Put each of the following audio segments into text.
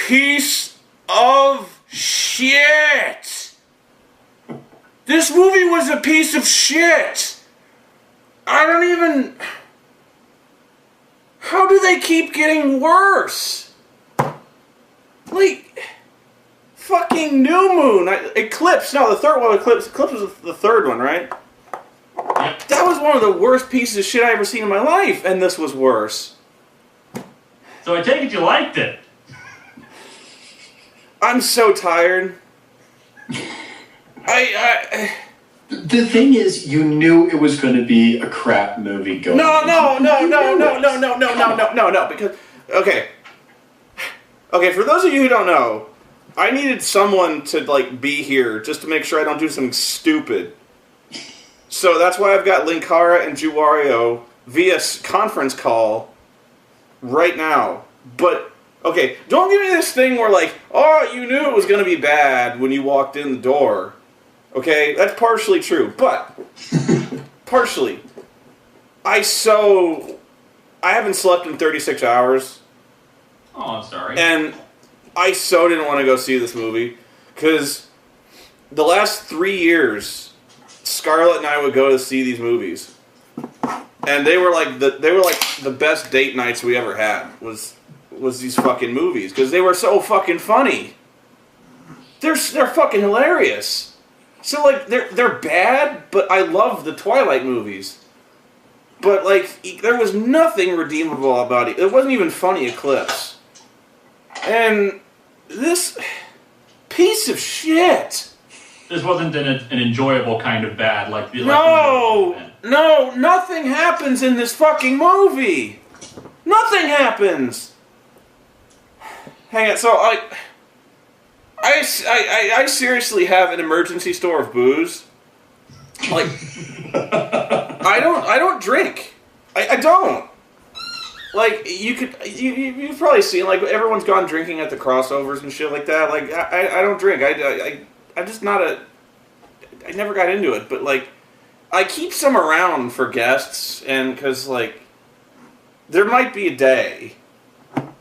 piece of shit. This movie was a piece of shit. I don't even... How do they keep getting worse? Like, fucking New Moon, Eclipse. No, the third one, Eclipse was the third one, right? Yep. That was one of the worst pieces of shit I ever seen in my life, and this was worse. So I take it you liked it. I'm so tired. The thing is, you knew it was going to be a crap movie going. No, because, okay, for those of you who don't know, I needed someone to, like, be here just to make sure I don't do something stupid. So that's why I've got Linkara and Juwario via conference call right now. But, okay, don't give me this thing where, like, oh, you knew it was going to be bad when you walked in the door. Okay, that's partially true, but partially. I haven't slept in 36 hours. Oh, I'm sorry. And I so didn't want to go see this movie because the last 3 years, Scarlett and I would go to see these movies, and they were like the best date nights we ever had was these fucking movies because they were so fucking funny. They're fucking hilarious. So, like, they're bad, but I love the Twilight movies. But, like, there was nothing redeemable about it. It wasn't even funny Eclipse. And this piece of shit. This wasn't an enjoyable kind of bad, like No, nothing happens in this fucking movie. Nothing happens. Hang on, so I seriously have an emergency store of booze. Like, I don't drink. I don't. Like, you've probably seen, like, everyone's gone drinking at the crossovers and shit like that. Like, I don't drink. I'm just not I never got into it, but, like, I keep some around for guests, and because, like, there might be a day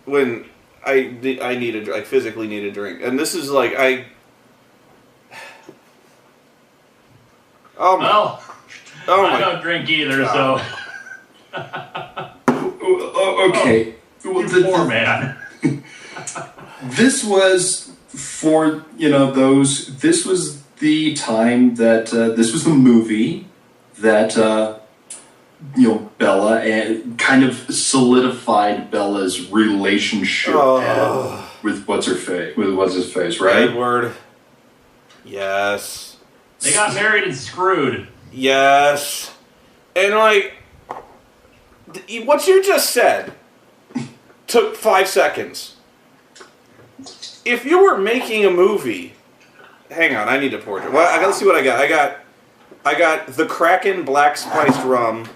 when I physically need a drink. And this is like, I don't drink either, God. Okay. Poor man. This was for, this was the time that, this was the movie that, Bella and kind of solidified Bella's relationship with what's his face, right? Edward. Yes. They got married and screwed. Yes. And, like, what you just said took 5 seconds. If you were making a movie, hang on, I need to pour it. Well, I gotta see what I got. I got the Kraken Black Spiced Rum.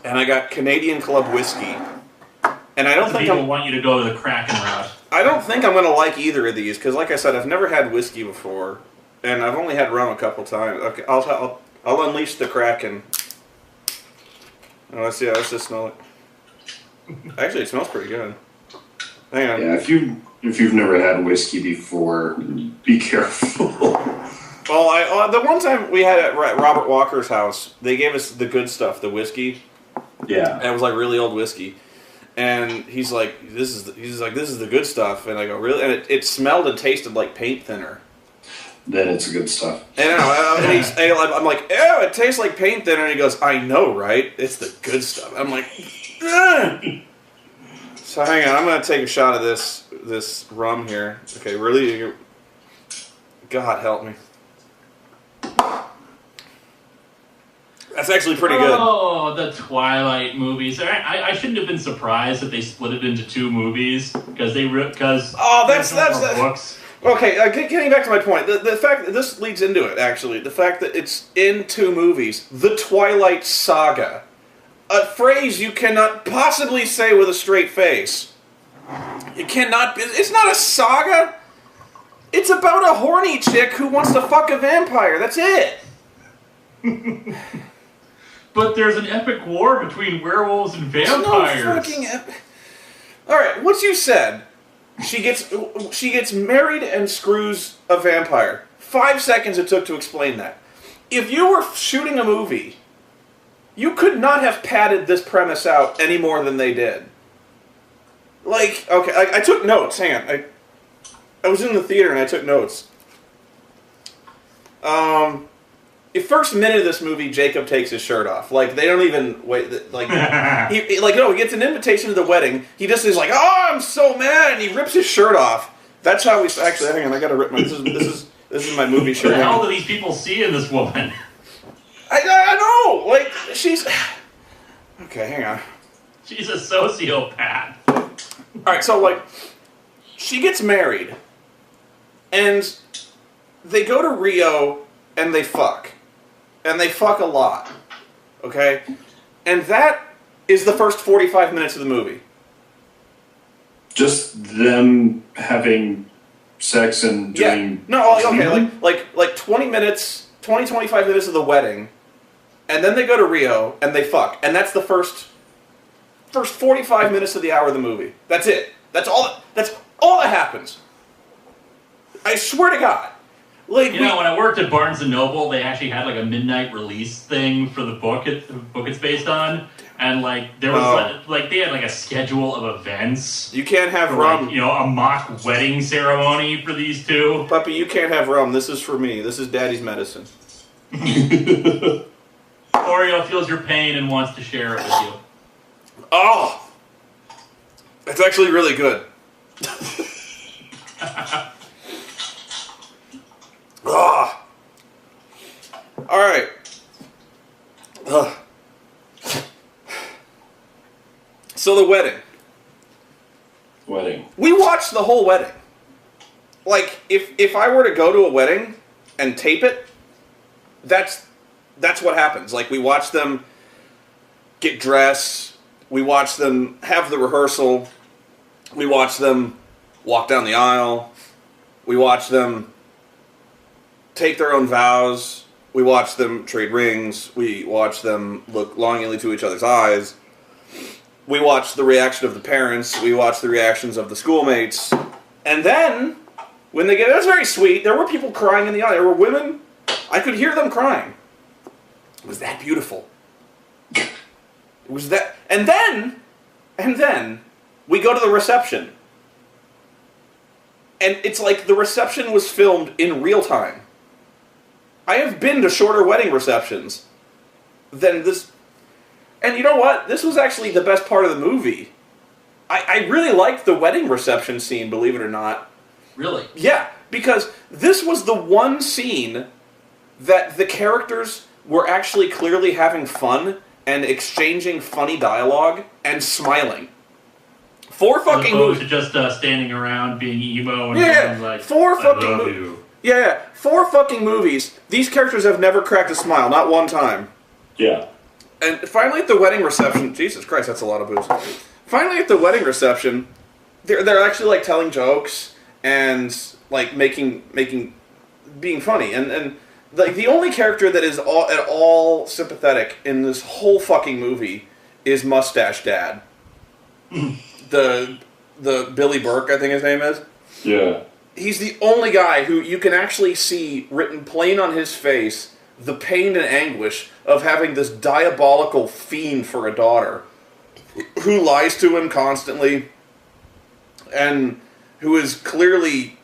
And I got Canadian Club whiskey. And I don't think people want you to go to the Kraken route. I don't think I'm going to like either of these because, like I said, I've never had whiskey before, and I've only had rum a couple times. Okay, I'll unleash the Kraken. Oh, let's see. Let's just smell it. Actually, it smells pretty good. Hang on. Yeah, if you've never had whiskey before, be careful. Well, the one time we had it at Robert Walker's house, they gave us the good stuff, the whiskey. Yeah. And it was like really old whiskey. And he's like, this is the good stuff. And I go, really? And it smelled and tasted like paint thinner. Then it's the good stuff. And I'm like, ew, it tastes like paint thinner. And he goes, I know, right? It's the good stuff. I'm like, ugh. So hang on, I'm going to take a shot of this rum here. Okay, really? God help me. That's actually pretty good. Oh, the Twilight movies. I shouldn't have been surprised that they split it into 2 movies because that's books. Okay, getting back to my point, the fact that this leads into it, actually, the fact that it's in 2 movies, the Twilight Saga, a phrase you cannot possibly say with a straight face. You cannot. It's not a saga. It's about a horny chick who wants to fuck a vampire. That's it. But there's an epic war between werewolves and vampires. No fucking epic. All right, what you said she gets married and screws a vampire. 5 seconds it took to explain that. If you were shooting a movie, you could not have padded this premise out any more than they did. Like, okay, I took notes. Hang on, I was in the theater and I took notes. The first minute of this movie, Jacob takes his shirt off. Like, they don't even wait. Like, he gets an invitation to the wedding. He just is like, "Oh, I'm so mad," and he rips his shirt off. That's how we actually. Hang on, I gotta rip my. This is my movie shirt. What the hell do these people see in this woman? I know. Like, she's. Okay, hang on. She's a sociopath. All right, so like, she gets married, and they go to Rio and they fuck. And they fuck a lot. Okay? And that is the first 45 minutes of the movie. Just them having sex and doing... Yeah. No, okay, like 20 minutes, 25 minutes of the wedding, and then they go to Rio, and they fuck. And that's the first 45 minutes of the hour of the movie. That's it. That's all that happens. I swear to God. Like, when I worked at Barnes & Noble, they actually had like a midnight release thing for the book it's based on. And like there was they had like a schedule of events. You can't have rum. Like, a mock wedding ceremony for these two. Puppy, you can't have rum. This is for me. This is Daddy's medicine. Oreo feels your pain and wants to share it with you. Oh! It's actually really good. Ah. All right. So the wedding. We watched the whole wedding. Like, if I were to go to a wedding and tape it, that's what happens. Like, we watch them get dressed. We watch them have the rehearsal. We watch them walk down the aisle. We watch them take their own vows. We watch them trade rings. We watch them look longingly to each other's eyes. We watch the reaction of the parents. We watch the reactions of the schoolmates. And then, when they get... It was very sweet. There were people crying in the aisle. There were women. I could hear them crying. It was that beautiful. It was that... And then, we go to the reception. And it's like the reception was filmed in real time. I have been to shorter wedding receptions than this. And you know what? This was actually the best part of the movie. I really liked the wedding reception scene, believe it or not. Really? Yeah, because this was the one scene that the characters were actually clearly having fun and exchanging funny dialogue and smiling. 4 fucking movies. To just standing around being emo and like, 4 fucking I love you. Yeah, 4 fucking movies. These characters have never cracked a smile, not one time. Yeah. And finally at the wedding reception... Jesus Christ, that's a lot of booze. Finally at the wedding reception, they're actually, like, telling jokes and, like, being funny. And like, the only character that is at all sympathetic in this whole fucking movie is Mustache Dad. The Billy Burke, I think his name is. Yeah. He's the only guy who you can actually see written plain on his face the pain and anguish of having this diabolical fiend for a daughter who lies to him constantly and who is clearly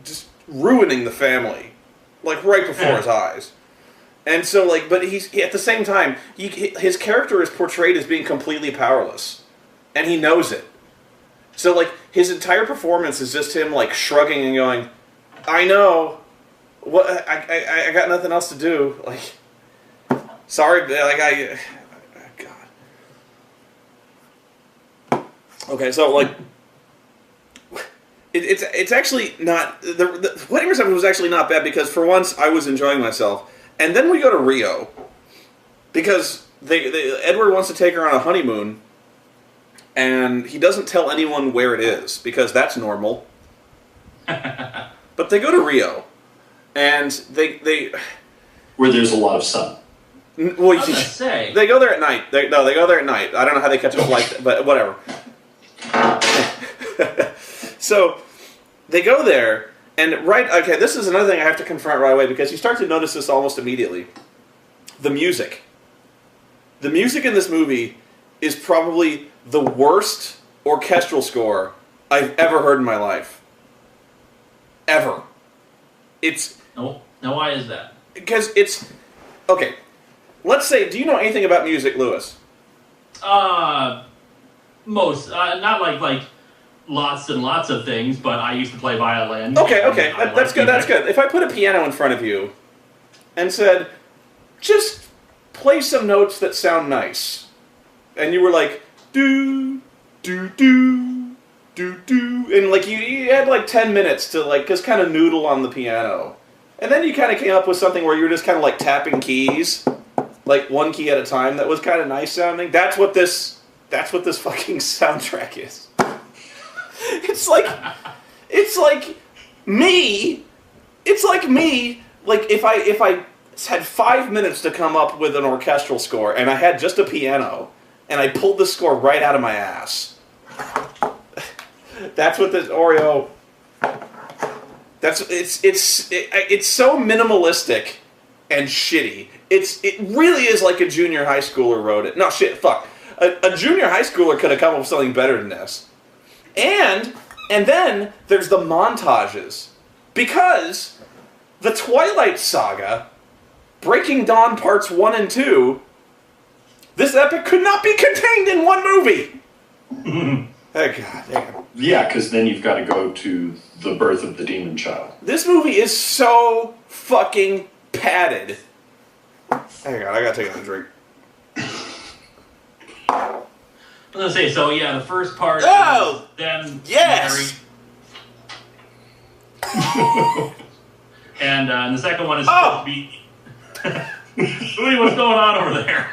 just ruining the family, like, right before his eyes. And so, like, but he's at the same time, his character is portrayed as being completely powerless, and he knows it. So, like, his entire performance is just him, like, shrugging and going, I know, what I got nothing else to do. Like, sorry, like, God. Okay, so, like, it's actually not, the wedding reception was actually not bad because for once I was enjoying myself. And then we go to Rio because Edward wants to take her on a honeymoon. And he doesn't tell anyone where it is, because that's normal. But they go to Rio, and they where there's a lot of sun. Well, they go there at night. They go there at night. I don't know how they catch a flight, but whatever. So they go there, and okay, this is another thing I have to confront right away because you start to notice this almost immediately. The music. The music in this movie is probably the worst orchestral score I've ever heard in my life. Ever. It's... No, why is that? Because it's... Okay, let's say, do you know anything about music, Lewis? Most. Not like lots and lots of things, but I used to play violin. Okay, that's good, that's good. If I put a piano in front of you and said, just play some notes that sound nice, and you were like, do, do, do, do, do, and like you had like 10 minutes to like just kind of noodle on the piano. And then you kind of came up with something where you were just kind of like tapping keys, like one key at a time. That was kind of nice sounding. That's what this fucking soundtrack is. It's like me. Like if I had 5 minutes to come up with an orchestral score, and I had just a piano, and I pulled the score right out of my ass. That's what this Oreo. It's so minimalistic and shitty. It really is like a junior high schooler wrote it. No shit, fuck. A junior high schooler could have come up with something better than this. And then there's the montages, because the Twilight Saga, Breaking Dawn Parts 1 and 2, this epic could not be contained in one movie. Oh, God damn. Yeah, because then you've got to go to the birth of the demon child. This movie is so fucking padded. Hang on, I gotta take another drink. I was gonna say, so yeah, the first part. Oh, then yes. And the second one is supposed to be. Louis, what's going on over there?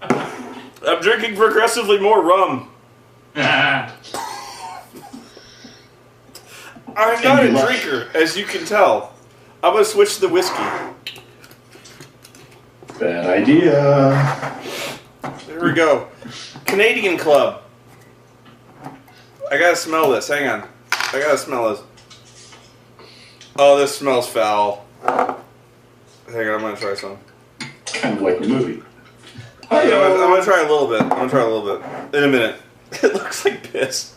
I'm drinking progressively more rum. I'm not a drinker, as you can tell. I'm gonna switch to the whiskey. Bad idea. There we go. Canadian Club. I gotta smell this. Hang on. I gotta smell this. Oh, this smells foul. Hang on, I'm gonna try some. Kind of like the movie. I'm gonna try a little bit. In a minute. It looks like piss.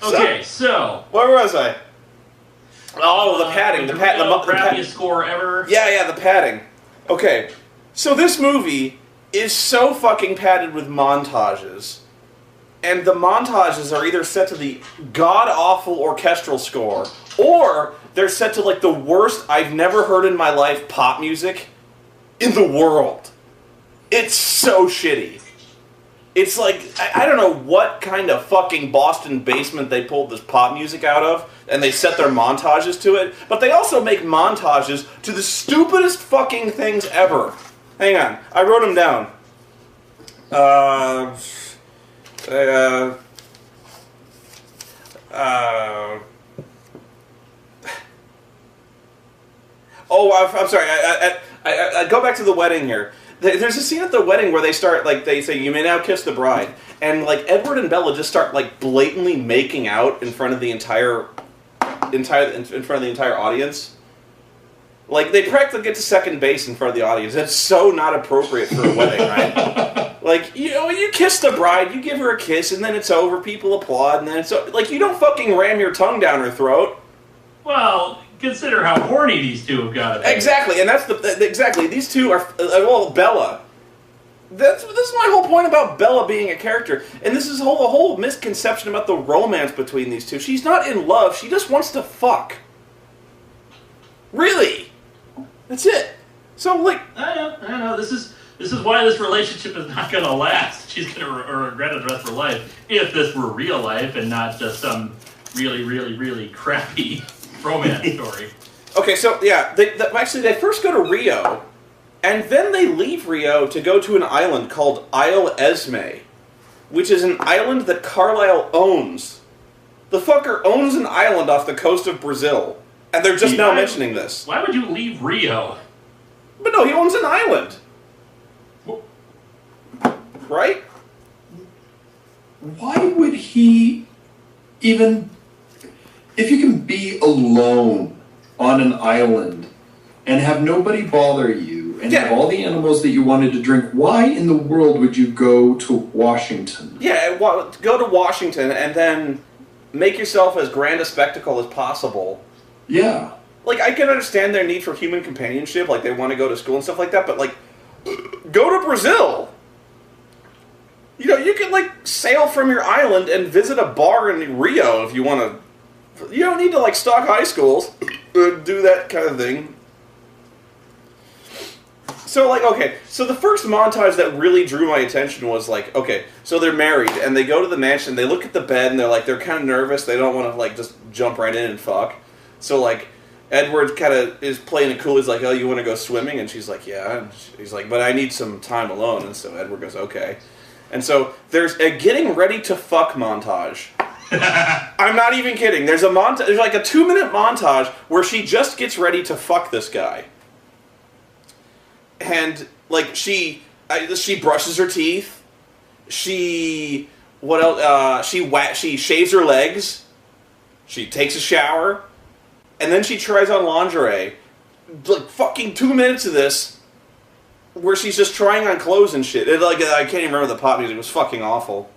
Okay, so where was I? Oh, the padding. The crappiest score ever. Yeah, the padding. Okay, so this movie is so fucking padded with montages, and the montages are either set to the god-awful orchestral score, or they're set to like the worst I've never heard in my life pop music in the world. It's so shitty. It's like, I don't know what kind of fucking Boston basement they pulled this pop music out of, and they set their montages to it, but they also make montages to the stupidest fucking things ever. Hang on, I wrote them down. I'm sorry, I go back to the wedding here. There's a scene at the wedding where they start, like, they say, "You may now kiss the bride," and like Edward and Bella just start like blatantly making out in front of the entire audience. Like they practically get to second base in front of the audience. That's so not appropriate for a wedding, right? Like, you know, you kiss the bride, you give her a kiss, and then it's over. People applaud, and then it's like you don't fucking ram your tongue down her throat. Well, consider how horny these two have got to be. Exactly, and that's exactly. These two are Bella. This is my whole point about Bella being a character, and this is a whole misconception about the romance between these two. She's not in love; she just wants to fuck. Really, that's it. So, like, I know. This is why this relationship is not going to last. She's going to regret it the rest of her life if this were real life and not just some really, really, really crappy romance story. Okay, so yeah, they first go to Rio, and then they leave Rio to go to an island called Isle Esme, which is an island that Carlisle owns. The fucker owns an island off the coast of Brazil, and they're just now mentioning this. Why would you leave Rio? But no, he owns an island. Right? why would he even, if you can be alone on an island and have nobody bother you and have all the animals that you wanted to drink, why in the world would you go to Washington? Yeah, go to Washington and then make yourself as grand a spectacle as possible. Yeah. Like, I can understand their need for human companionship, like they want to go to school and stuff like that, but like, go to Brazil. You know, you can, like, sail from your island and visit a bar in Rio if you want to. You don't need to, like, stock high schools. Do that kind of thing. So, like, okay. So the first montage that really drew my attention was, like, okay, so they're married, and they go to the mansion, they look at the bed, and they're kind of nervous. They don't want to, like, just jump right in and fuck. So, like, Edward kind of is playing it cool. He's like, oh, you want to go swimming? And she's like, yeah. And he's like, but I need some time alone. And so Edward goes, okay. And so there's a getting ready to fuck montage. I'm not even kidding. There's a montage. There's like a 2-minute montage where she just gets ready to fuck this guy, and like she brushes her teeth. She shaves her legs. She takes a shower, and then she tries on lingerie. Like fucking 2 minutes of this, where she's just trying on clothes and shit. I can't even remember the pop music. It was fucking awful.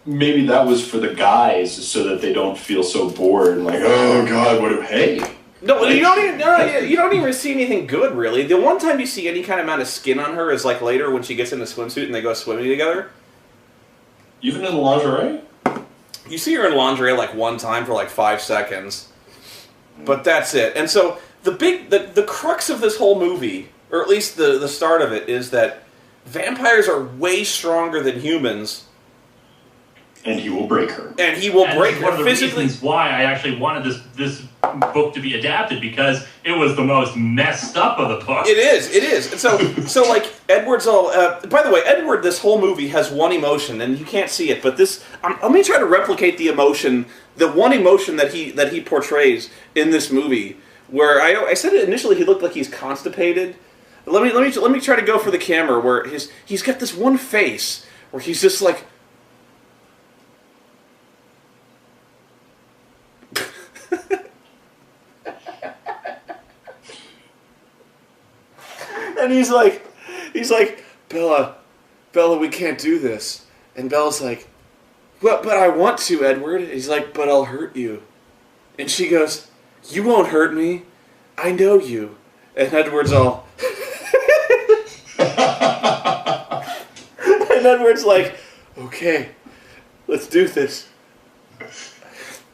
Maybe that was for the guys so that they don't feel so bored. Like, oh god, hey. No, you don't even see anything good, really. The one time you see any kind of amount of skin on her is like later when she gets in a swimsuit and they go swimming together. Even in the lingerie? You see her in lingerie like one time for like 5 seconds. But that's it. And so the crux of this whole movie, or at least the start of it, is that vampires are way stronger than humans. And he will break her. And he will break her one of the physically. reasons why I actually wanted this book to be adapted, because it was the most messed up of the books. It is. And so like, Edward's all... by the way, Edward, this whole movie has one emotion, and you can't see it, but this... let me try to replicate the emotion, the one emotion that he portrays in this movie, where I said it initially, he looked like he's constipated. Let me try to go for the camera, where he's got this one face, where he's just like... And he's like, Bella, we can't do this. And Bella's like, well, but I want to, Edward. He's like, but I'll hurt you. And she goes, you won't hurt me. I know you. And Edward's all... And Edward's like, okay, let's do this.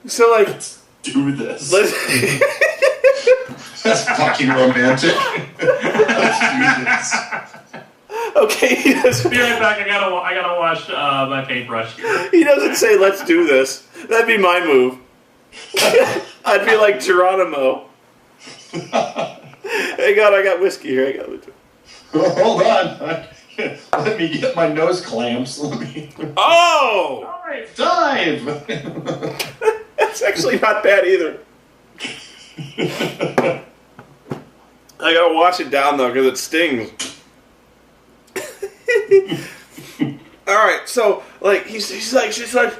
So, like... Let's do this. That's fucking romantic. Let's do this. Okay, he doesn't... Be right back. I gotta wash my paintbrush here. He doesn't say, let's do this. That'd be my move. I'd be like Geronimo. Hey, God, I got whiskey here. Hold on. Let me get my nose clamps. Oh! All right. Dive! That's actually not bad either. I gotta wash it down, though, because it stings. Alright, so, like, she's like,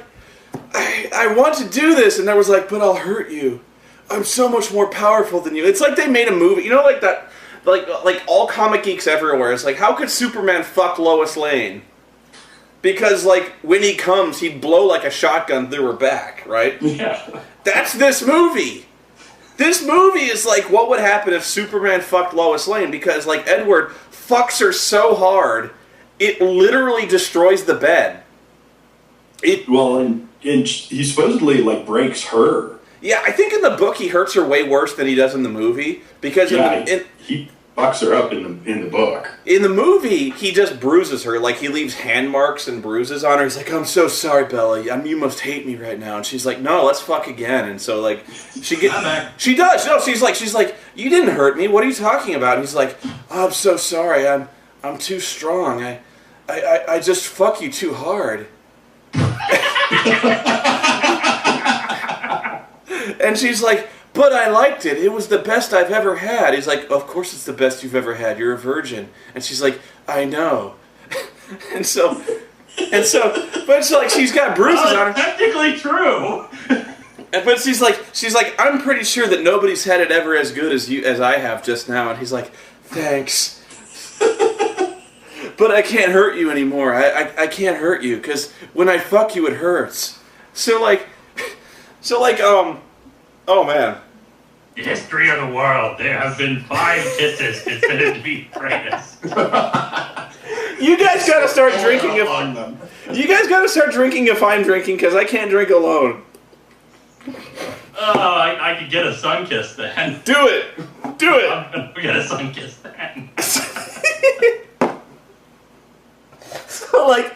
I want to do this, and I was like, but I'll hurt you. I'm so much more powerful than you. It's like they made a movie, you know, like that, like all comic geeks everywhere. It's like, how could Superman fuck Lois Lane? Because, like, when he comes, he'd blow like a shotgun through her back, right? Yeah. That's this movie. This movie is like what would happen if Superman fucked Lois Lane, because, like, Edward fucks her so hard, it literally destroys the bed. And he supposedly, like, breaks her. Yeah, I think in the book he hurts her way worse than he does in the movie, because he fucks her up in the book. In the movie, he just bruises her. Like, he leaves hand marks and bruises on her. He's like, I'm so sorry, Bella. You must hate me right now. And she's like, no, let's fuck again. And so, like, she does. No, she's like, you didn't hurt me. What are you talking about? And he's like, oh, I'm so sorry. I'm too strong. I just fuck you too hard. And she's like, but I liked it. It was the best I've ever had. He's like, of course it's the best you've ever had. You're a virgin. And she's like, I know. And so And so, but it's like she's got bruises on her. Technically true. But she's like, I'm pretty sure that nobody's had it ever as good as I have just now. And he's like, thanks. But I can't hurt you anymore. I can't hurt you, because when I fuck you, it hurts. So oh man. The history of the world, there have been 5 kisses considered to be greatest. You guys gotta start drinking if I'm drinking, because I can't drink alone. Oh, I could get a sun kiss then. Do it! I'm gonna get a sun kiss then. So, like,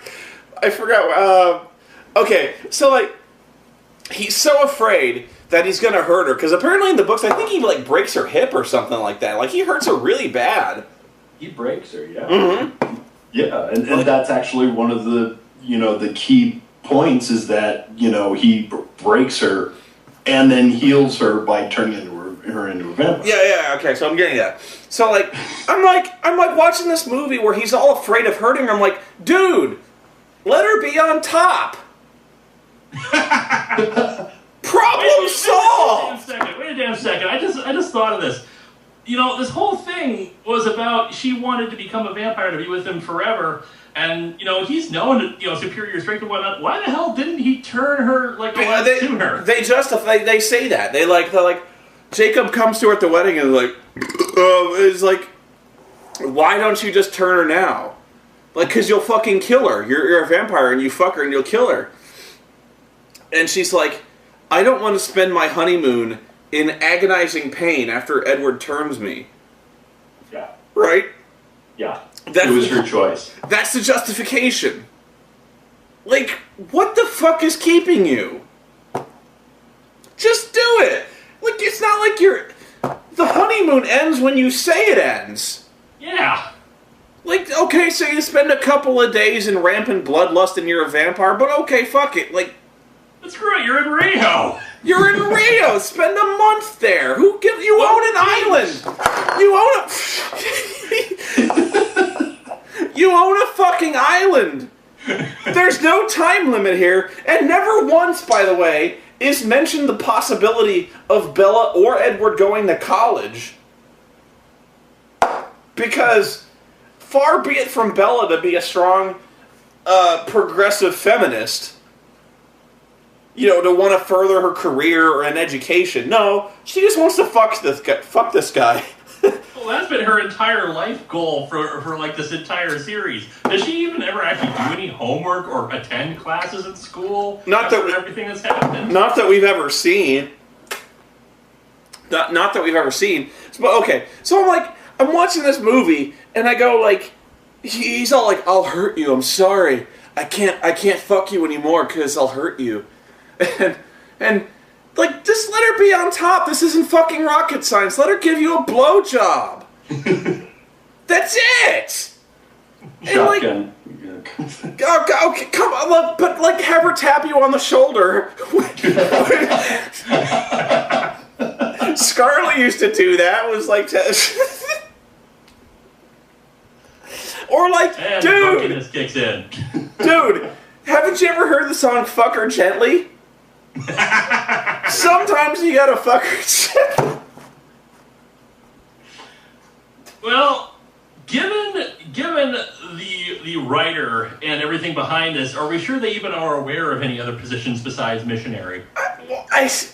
I forgot, okay, so, like, he's so afraid that he's gonna hurt her, because apparently in the books, I think he, like, breaks her hip or something like that. Like, he hurts her really bad. He breaks her, yeah. Mm-hmm. Yeah, and that's actually one of the, the key points is that, he breaks her and then heals her by turning her into a vampire. Yeah, okay, so I'm getting that. So, like, I'm like watching this movie where he's all afraid of hurting her. I'm like, dude, let her be on top. Problem solved. Wait a damn second. I just thought of this. This whole thing was about she wanted to become a vampire to be with him forever, and he's known superior strength and whatnot. Why the hell didn't he turn her like sooner? They justify. They say that they're like Jacob comes to her at the wedding and is like, why don't you just turn her now? Like, because you'll fucking kill her. You're a vampire and you fuck her and you'll kill her. And she's like, I don't want to spend my honeymoon in agonizing pain after Edward turns me. Yeah. Right? Yeah. It was her choice. That's the justification. Like, what the fuck is keeping you? Just do it! Like, it's not like the honeymoon ends when you say it ends. Yeah. Like, okay, so you spend a couple of days in rampant bloodlust and you're a vampire, but okay, fuck it. Like, but screw it, you're in Rio. You're in Rio. Spend a month there. You own an island. You own a fucking island. There's no time limit here, and never once, by the way, is mentioned the possibility of Bella or Edward going to college. Because far be it from Bella to be a strong, progressive feminist, to want to further her career or an education. No, she just wants to fuck this guy. Well, that's been her entire life goal for like this entire series. Does she even ever actually do any homework or attend classes at school? Not that everything that's happened. Not that we've ever seen. Not that we've ever seen. But okay, so I'm watching this movie and I go like, he's all like, I'll hurt you. I'm sorry. I can't fuck you anymore because I'll hurt you. And like, just let her be on top. This isn't fucking rocket science. Let her give you a blowjob. That's it. Shotgun. Okay, come on, look, but like, have her tap you on the shoulder. Scarlett used to do that. Was like, or like, and dude, the kicks in. Dude, haven't you ever heard the song "Fuck Her Gently"? Sometimes you gotta fuck her gently. Well, given the writer and everything behind this, are we sure they even are aware of any other positions besides missionary? That's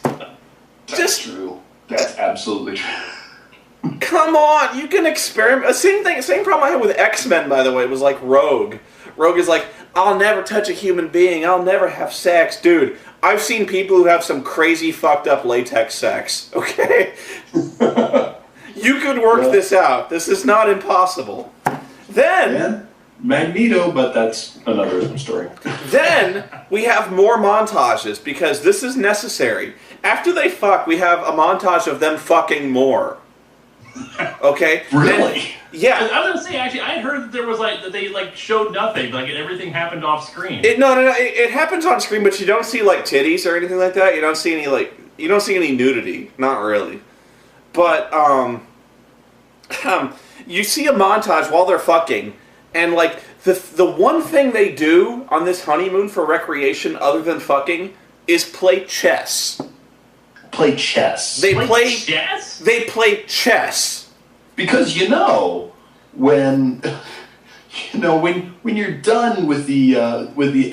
true. That's absolutely true. Come on, you can experiment. Same problem I had with X-Men, by the way, was like Rogue. Rogue is like, I'll never touch a human being. I'll never have sex. Dude, I've seen people who have some crazy fucked up latex sex, okay? You could work this out. This is not impossible. Then... Magneto, but that's another story. Then we have more montages, because this is necessary. After they fuck, we have a montage of them fucking more. Okay? Really? Yeah. I was gonna say, actually, I had heard that there was that they showed nothing, everything happened off screen. No. It happens on screen, but you don't see titties or anything like that. You don't see any nudity. Not really. But you see a montage while they're fucking, and the one thing they do on this honeymoon for recreation other than fucking is play chess. Play chess. They play chess? They play chess. Because when you're done with the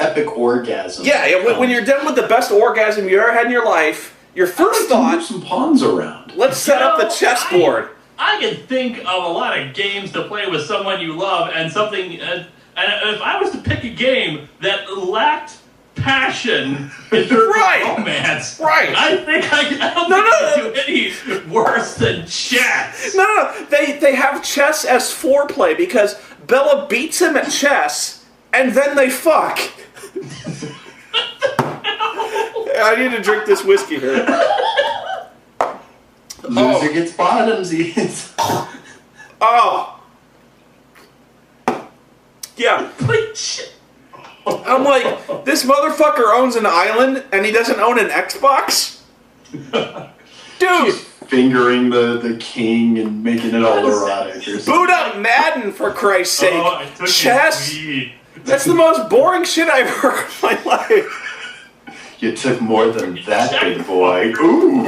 epic orgasm. Yeah, when you're done with the best orgasm you ever had in your life, your first thought, move some pawns around. Let's set up the chessboard. I can think of a lot of games to play with someone you love, and something. And if I was to pick a game that lacked passion in terms of romance, I think I don't think I can do any worse than chess. No. They have chess as foreplay because Bella beats him at chess, and then they fuck. I need to drink this whiskey here. Loser gets bottomsies. Oh. Yeah. I'm like, this motherfucker owns an island and he doesn't own an Xbox? Dude! She's fingering the king and making it all erotic. Boot up Madden, for Christ's sake. Chess? That's the most boring shit I've heard in my life. You took more than that, big boy. Ooh!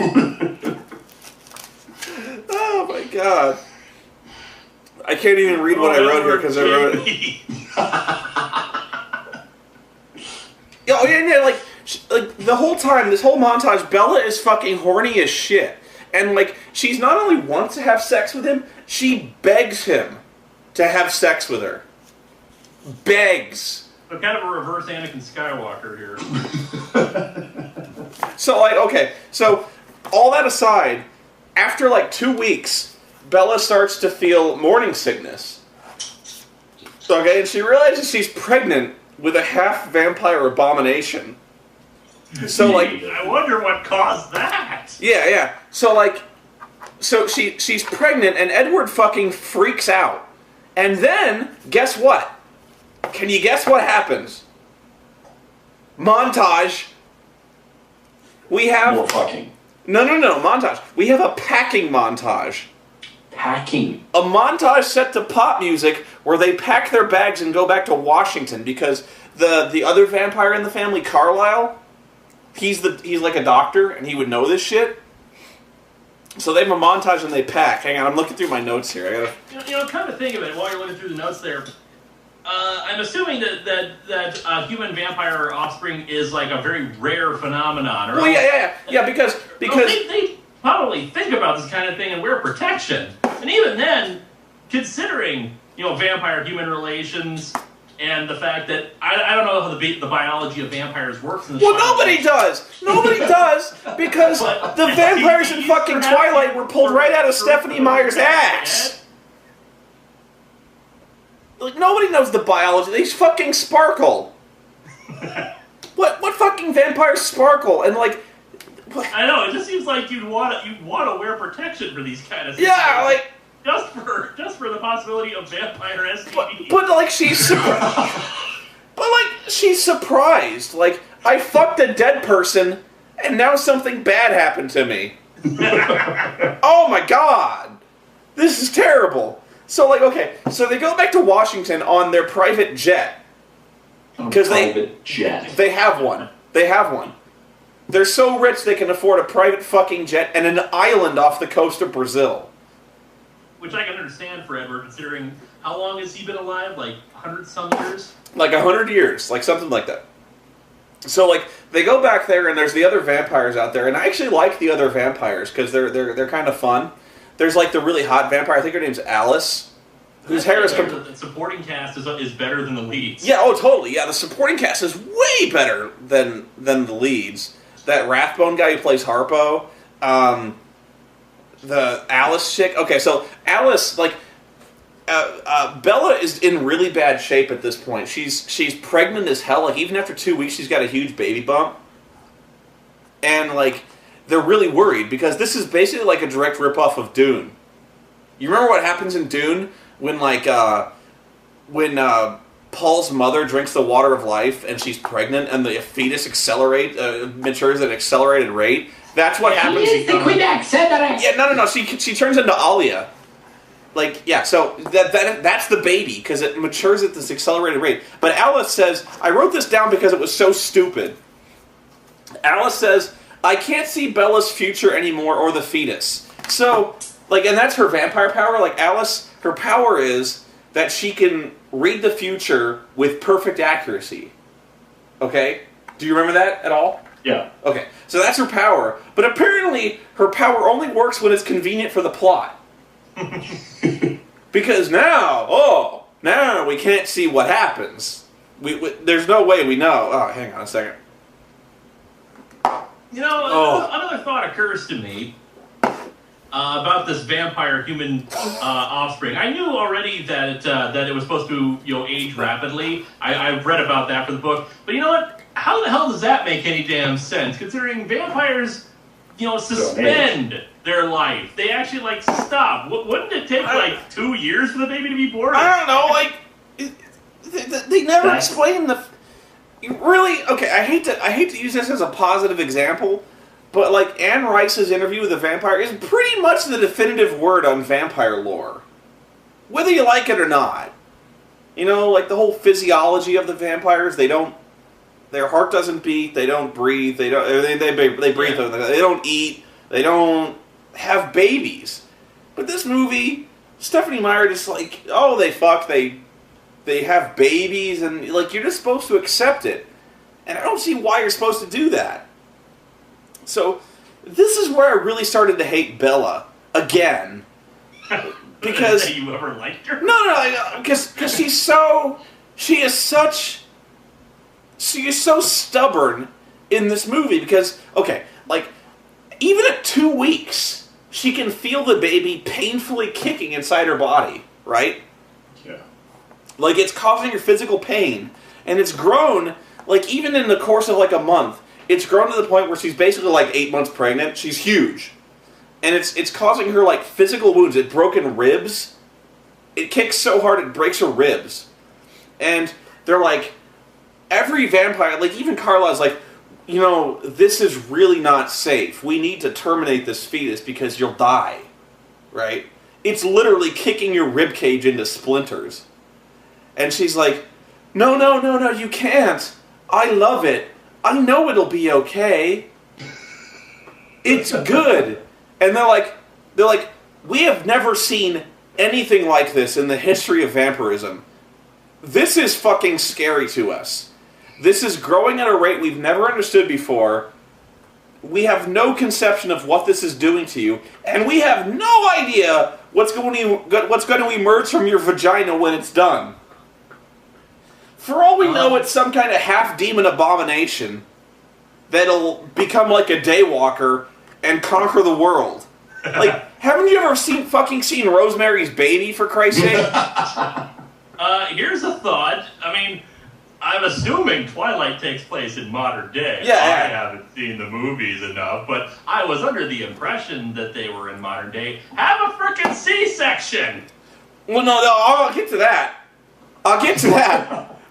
Oh my god. I can't even read what I wrote here because I wrote it. like the whole time, this whole montage, Bella is fucking horny as shit. And like, she's not only wants to have sex with him, she begs him to have sex with her. Begs. So kind of a reverse Anakin Skywalker here. So like, okay, so all that aside, after like 2 weeks, Bella starts to feel morning sickness. Okay, and she realizes she's pregnant with a half-vampire abomination. So like, I wonder what caused that. Yeah. So like, she's pregnant, and Edward fucking freaks out. And then, guess what? Can you guess what happens? Montage. We have... More fucking. No, montage. We have a packing montage. Packing? A montage set to pop music where they pack their bags and go back to Washington because the other vampire in the family, Carlisle, he's like a doctor and he would know this shit. So they have a montage and they pack. Hang on, I'm looking through my notes here. Come to think of it, while you're looking through the notes there, I'm assuming that human vampire offspring is like a very rare phenomenon. Well, yeah, because they probably think about this kind of thing and wear protection. And even then, considering vampire-human relations and the fact that I don't know how the biology of vampires works. Well, nobody does. Nobody does because the vampires in fucking Twilight were pulled right out of Stephanie Meyer's ass. Like, nobody knows the biology. They fucking sparkle. What fucking vampires sparkle? And like, what? I know, it just seems like you'd want to wear protection for these kind of things. Yeah, like just for the possibility of vampire STDs. But like she's surprised. Like, I fucked a dead person and now something bad happened to me. Oh my god. This is terrible. So like, okay, so they go back to Washington on their private jet. Because they have one. They have one. They're so rich they can afford a private fucking jet and an island off the coast of Brazil. Which I can understand for Edward, considering how long has he been alive? Like 100-some years? Like 100 years, like something like that. So like, they go back there and there's the other vampires out there, and I actually like the other vampires because they're kind of fun. There's like the really hot vampire, I think her name's Alice, whose hair is... The supporting cast is better than the leads. Yeah, oh totally, yeah, the supporting cast is way better than the leads. That Rathbone guy who plays Harpo, the Alice chick. Okay, so Alice, like, Bella is in really bad shape at this point. She's pregnant as hell. Like, even after 2 weeks, she's got a huge baby bump. And, like, they're really worried because this is basically like a direct ripoff of Dune. You remember what happens in Dune when, like, Paul's mother drinks the water of life and she's pregnant and the fetus matures at an accelerated rate? That's what happens. Yeah, no. She turns into Alia. so that's the baby, because it matures at this accelerated rate. But Alice says, I wrote this down because it was so stupid. Alice says, I can't see Bella's future anymore, or the fetus. So, and that's her vampire power. Alice, her power is that she can read the future with perfect accuracy. Okay? Do you remember that at all? Yeah. Okay, so that's her power. But apparently, her power only works when it's convenient for the plot. Because now we can't see what happens. There's no way we know. Oh, hang on a second. Another thought occurs to me about this vampire human offspring. I knew already that it was supposed to age rapidly. I've read about that for the book. But you know what? How the hell does that make any damn sense? Considering vampires, suspend their life. They actually stop. Wouldn't it take 2 years for the baby to be born? I don't know. They never explain the. Really? Okay, I hate to use this as a positive example, but Anne Rice's interview with the vampire is pretty much the definitive word on vampire lore, whether you like it or not. The whole physiology of the vampires. Their heart doesn't beat. They don't breathe. They breathe. Yeah. They don't eat. They don't have babies. But this movie, Stephanie Meyer just they fuck. They have babies, and you're just supposed to accept it. And I don't see why you're supposed to do that. So this is where I really started to hate Bella again. Because that you ever liked her? No, because she is so stubborn in this movie. Because even at 2 weeks, she can feel the baby painfully kicking inside her body, right? Yeah. It's causing her physical pain, and it's grown even in the course of a month. It's grown to the point where she's basically 8 months pregnant. She's huge. And it's causing her physical wounds. It broken ribs. It kicks so hard it breaks her ribs. And they're every vampire, even Carla's this is really not safe. We need to terminate this fetus because you'll die. Right? It's literally kicking your rib cage into splinters. And she's no, you can't. I love it. I know it'll be okay. It's good. And they're like, we have never seen anything like this in the history of vampirism. This is fucking scary to us. This is growing at a rate we've never understood before. We have no conception of what this is doing to you, and we have no idea what's going to emerge from your vagina when it's done. For all we know, it's some kind of half-demon abomination that'll become like a daywalker and conquer the world. Haven't you ever seen Rosemary's Baby, for Christ's sake? Here's a thought. I mean, I'm assuming Twilight takes place in modern day. Yeah. I haven't seen the movies enough, but I was under the impression that they were in modern day. Have a frickin' C-section! Well, no, I'll get to that.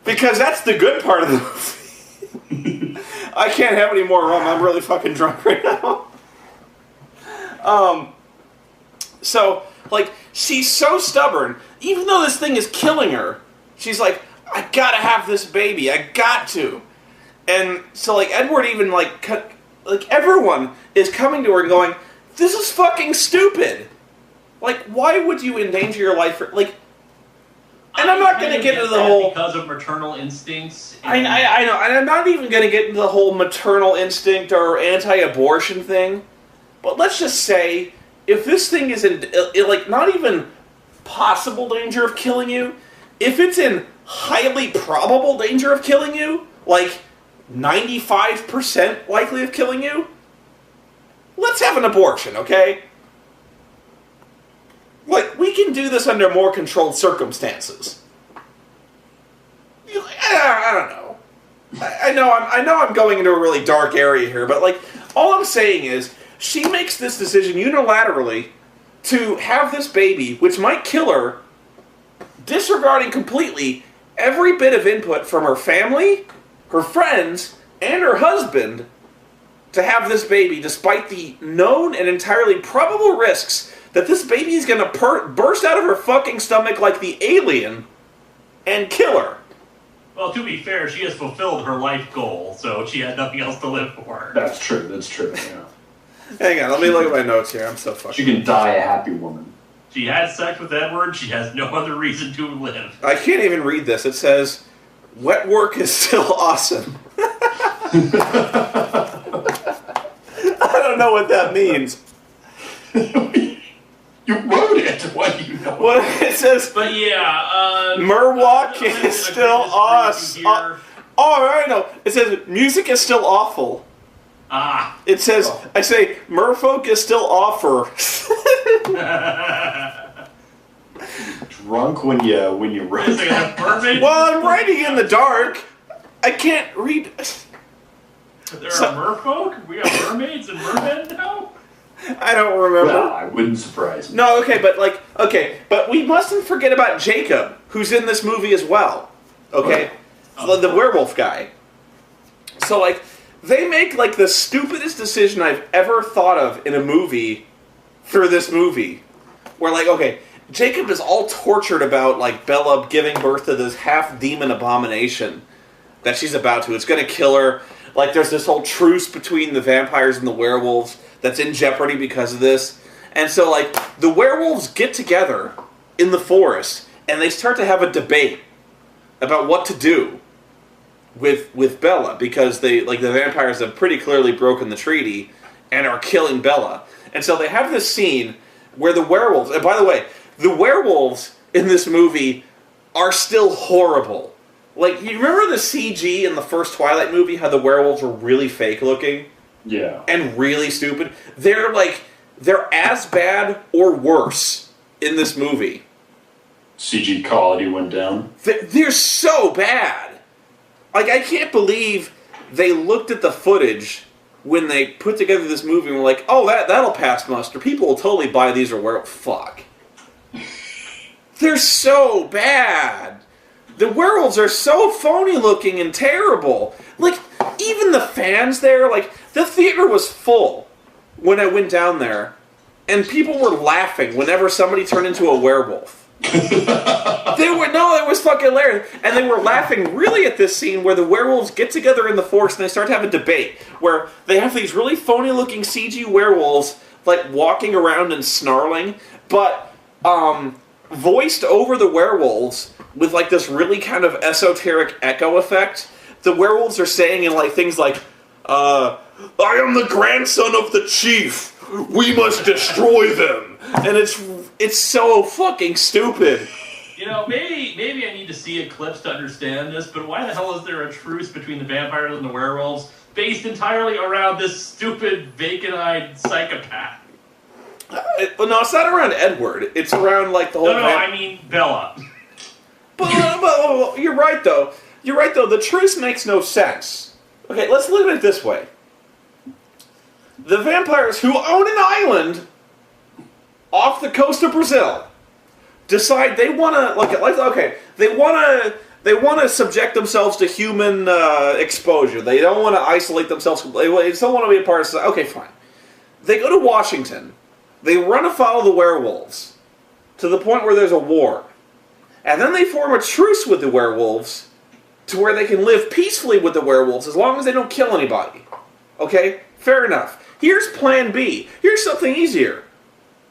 Because that's the good part of the movie. I can't have any more rum. I'm really fucking drunk right now. So, she's so stubborn. Even though this thing is killing her, she's I gotta have this baby. I got to. And so, Edward even, everyone is coming to her and going, this is fucking stupid. Why would you endanger your life for, and I'm not going to get into the whole... Because of maternal instincts. I know, and I'm not even going to get into the whole maternal instinct or anti-abortion thing. But let's just say, if this thing is in, not even possible danger of killing you, if it's in highly probable danger of killing you, 95% likely of killing you, let's have an abortion, okay? We can do this under more controlled circumstances. I don't know. I know I'm going into a really dark area here, but all I'm saying is, she makes this decision unilaterally to have this baby, which might kill her, disregarding completely every bit of input from her family, her friends, and her husband to have this baby, despite the known and entirely probable risks that this baby is going to burst out of her fucking stomach like the alien and kill her. Well, to be fair, she has fulfilled her life goal, so she had nothing else to live for. That's true, yeah. Hang on, let me look at my notes here. I'm so fucking... She can die a happy woman. She had sex with Edward, she has no other reason to live. I can't even read this. It says, wet work is still awesome. I don't know what that means. You wrote it. What do you know? What it says? But yeah, Murwalk is still awesome. Oh, I know. It says music is still awful. Ah. It says I say Merfolk is still offer. Drunk when you write. Well, I'm writing in the dark. I can't read. There are merfolk? We have mermaids and mermen now? I don't remember. Well, I wouldn't surprise me. No, but we mustn't forget about Jacob, who's in this movie as well. Okay? The werewolf guy. So, like, they make, like, the stupidest decision I've ever thought of in a movie for this movie. Where, like, okay, Jacob is all tortured about, like, Bella giving birth to this half-demon abomination that she's about to. It's gonna kill her. Like, there's this whole truce between the vampires and the werewolves that's in jeopardy because of this. And so, like, the werewolves get together in the forest, and they start to have a debate about what to do with Bella, because the vampires have pretty clearly broken the treaty and are killing Bella. And so they have this scene where the werewolves, and by the way, the werewolves in this movie are still horrible. Like, you remember the CG in the first Twilight movie, how the werewolves were really fake looking? Yeah. And really stupid? They're as bad or worse in this movie. CG quality went down. They're so bad. Like, I can't believe they looked at the footage when they put together this movie and were like, oh, that'll pass muster. People will totally buy these or werewolves. Fuck. They're so bad. The werewolves are so phony looking and terrible. Like, even the fans there, like, the theater was full when I went down there, and people were laughing whenever somebody turned into a werewolf. It was fucking hilarious. And they were laughing really at this scene where the werewolves get together in the forest and they start to have a debate where they have these really phony looking CG werewolves, like, walking around and snarling, but, voiced over the werewolves with, like, this really kind of esoteric echo effect. The werewolves are saying in, like, things like, I am the grandson of the chief. We must destroy them. And it's so fucking stupid. You know, maybe I need to see Eclipse to understand this, but why the hell is there a truce between the vampires and the werewolves based entirely around this stupid, vacant-eyed psychopath? No, it's not around Edward. It's around, like, the whole... No, I mean Bella. But you're right, though. You're right, though. The truce makes no sense. Okay, let's look at it this way. The vampires who own an island off the coast of Brazil decide they want to, they want to subject themselves to human exposure. They don't want to isolate themselves. They don't want to be a part of society. Okay, fine. They go to Washington. They run afoul of the werewolves to the point where there's a war. And then they form a truce with the werewolves to where they can live peacefully with the werewolves as long as they don't kill anybody. Okay? Fair enough. Here's plan B. Here's something easier.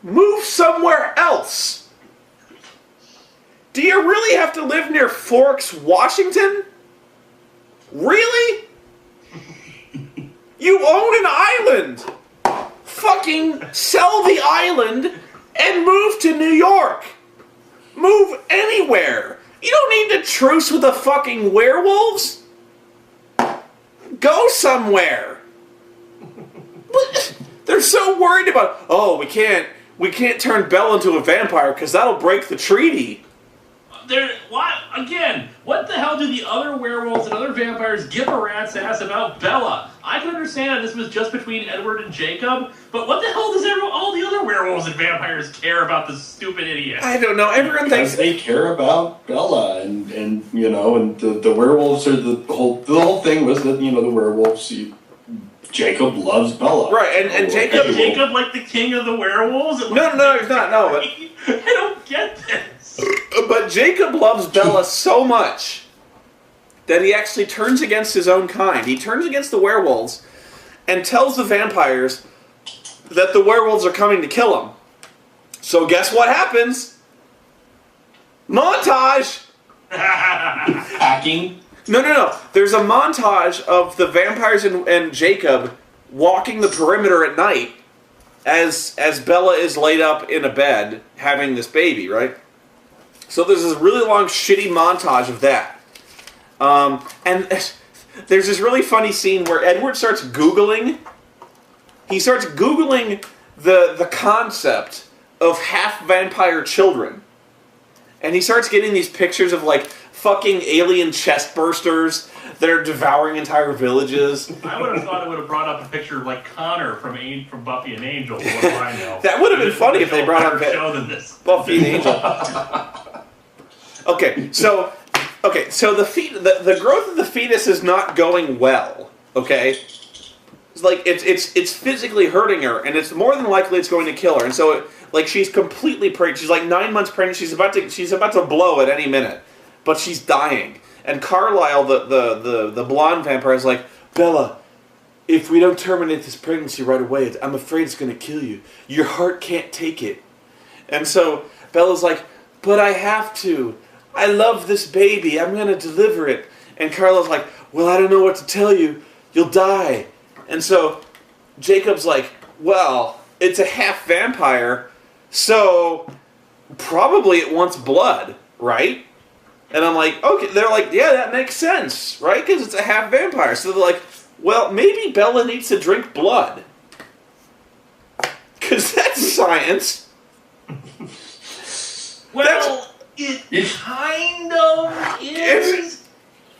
Move somewhere else. Do you really have to live near Forks, Washington? Really? You own an island. Fucking sell the island and move to New York. Move anywhere. You don't need to truce with the fucking werewolves. Go somewhere. They're so worried about, oh, we can't turn Belle into a vampire because that'll break the treaty. What the hell do the other werewolves and other vampires give a rat's ass about Bella? I can understand this was just between Edward and Jacob, but what the hell does all the other werewolves and vampires care about this stupid idiot? I don't know. Everyone thinks they care about Bella, and the werewolves are the whole thing was that the werewolves Jacob loves Bella. Right, and Jacob... Is Jacob like the king of the werewolves? No, he's not, no. But, I don't get this. but Jacob loves Bella so much that he actually turns against his own kind. He turns against the werewolves and tells the vampires that the werewolves are coming to kill him. So guess what happens? Montage! Hacking. No. There's a montage of the vampires and Jacob walking the perimeter at night as Bella is laid up in a bed having this baby, right? So there's this really long, shitty montage of that. And there's this really funny scene where Edward starts Googling. He starts Googling the concept of half-vampire children. And he starts getting these pictures of, like, fucking alien chest bursters that are devouring entire villages. I would have thought it would have brought up a picture of, like, Connor from Buffy and Angel. What do I know? That would have been funny if they brought up Buffy and Angel. Okay, so the growth of the fetus is not going well. Okay, it's like it's physically hurting her, and it's more than likely it's going to kill her. And so, she's completely pregnant. She's like 9 months pregnant. She's about to blow at any minute, but she's dying. And Carlisle, the blonde vampire, is like, Bella, if we don't terminate this pregnancy right away, I'm afraid it's going to kill you. Your heart can't take it. And so Bella's like, but I have to. I love this baby. I'm going to deliver it. And Carlisle's like, well, I don't know what to tell you. You'll die. And so Jacob's like, well, it's a half vampire, so probably it wants blood, right? And I'm like, okay. They're like, yeah, that makes sense, right? Because it's a half vampire. So they're like, well, maybe Bella needs to drink blood. Because that's science. Well, it kind of is.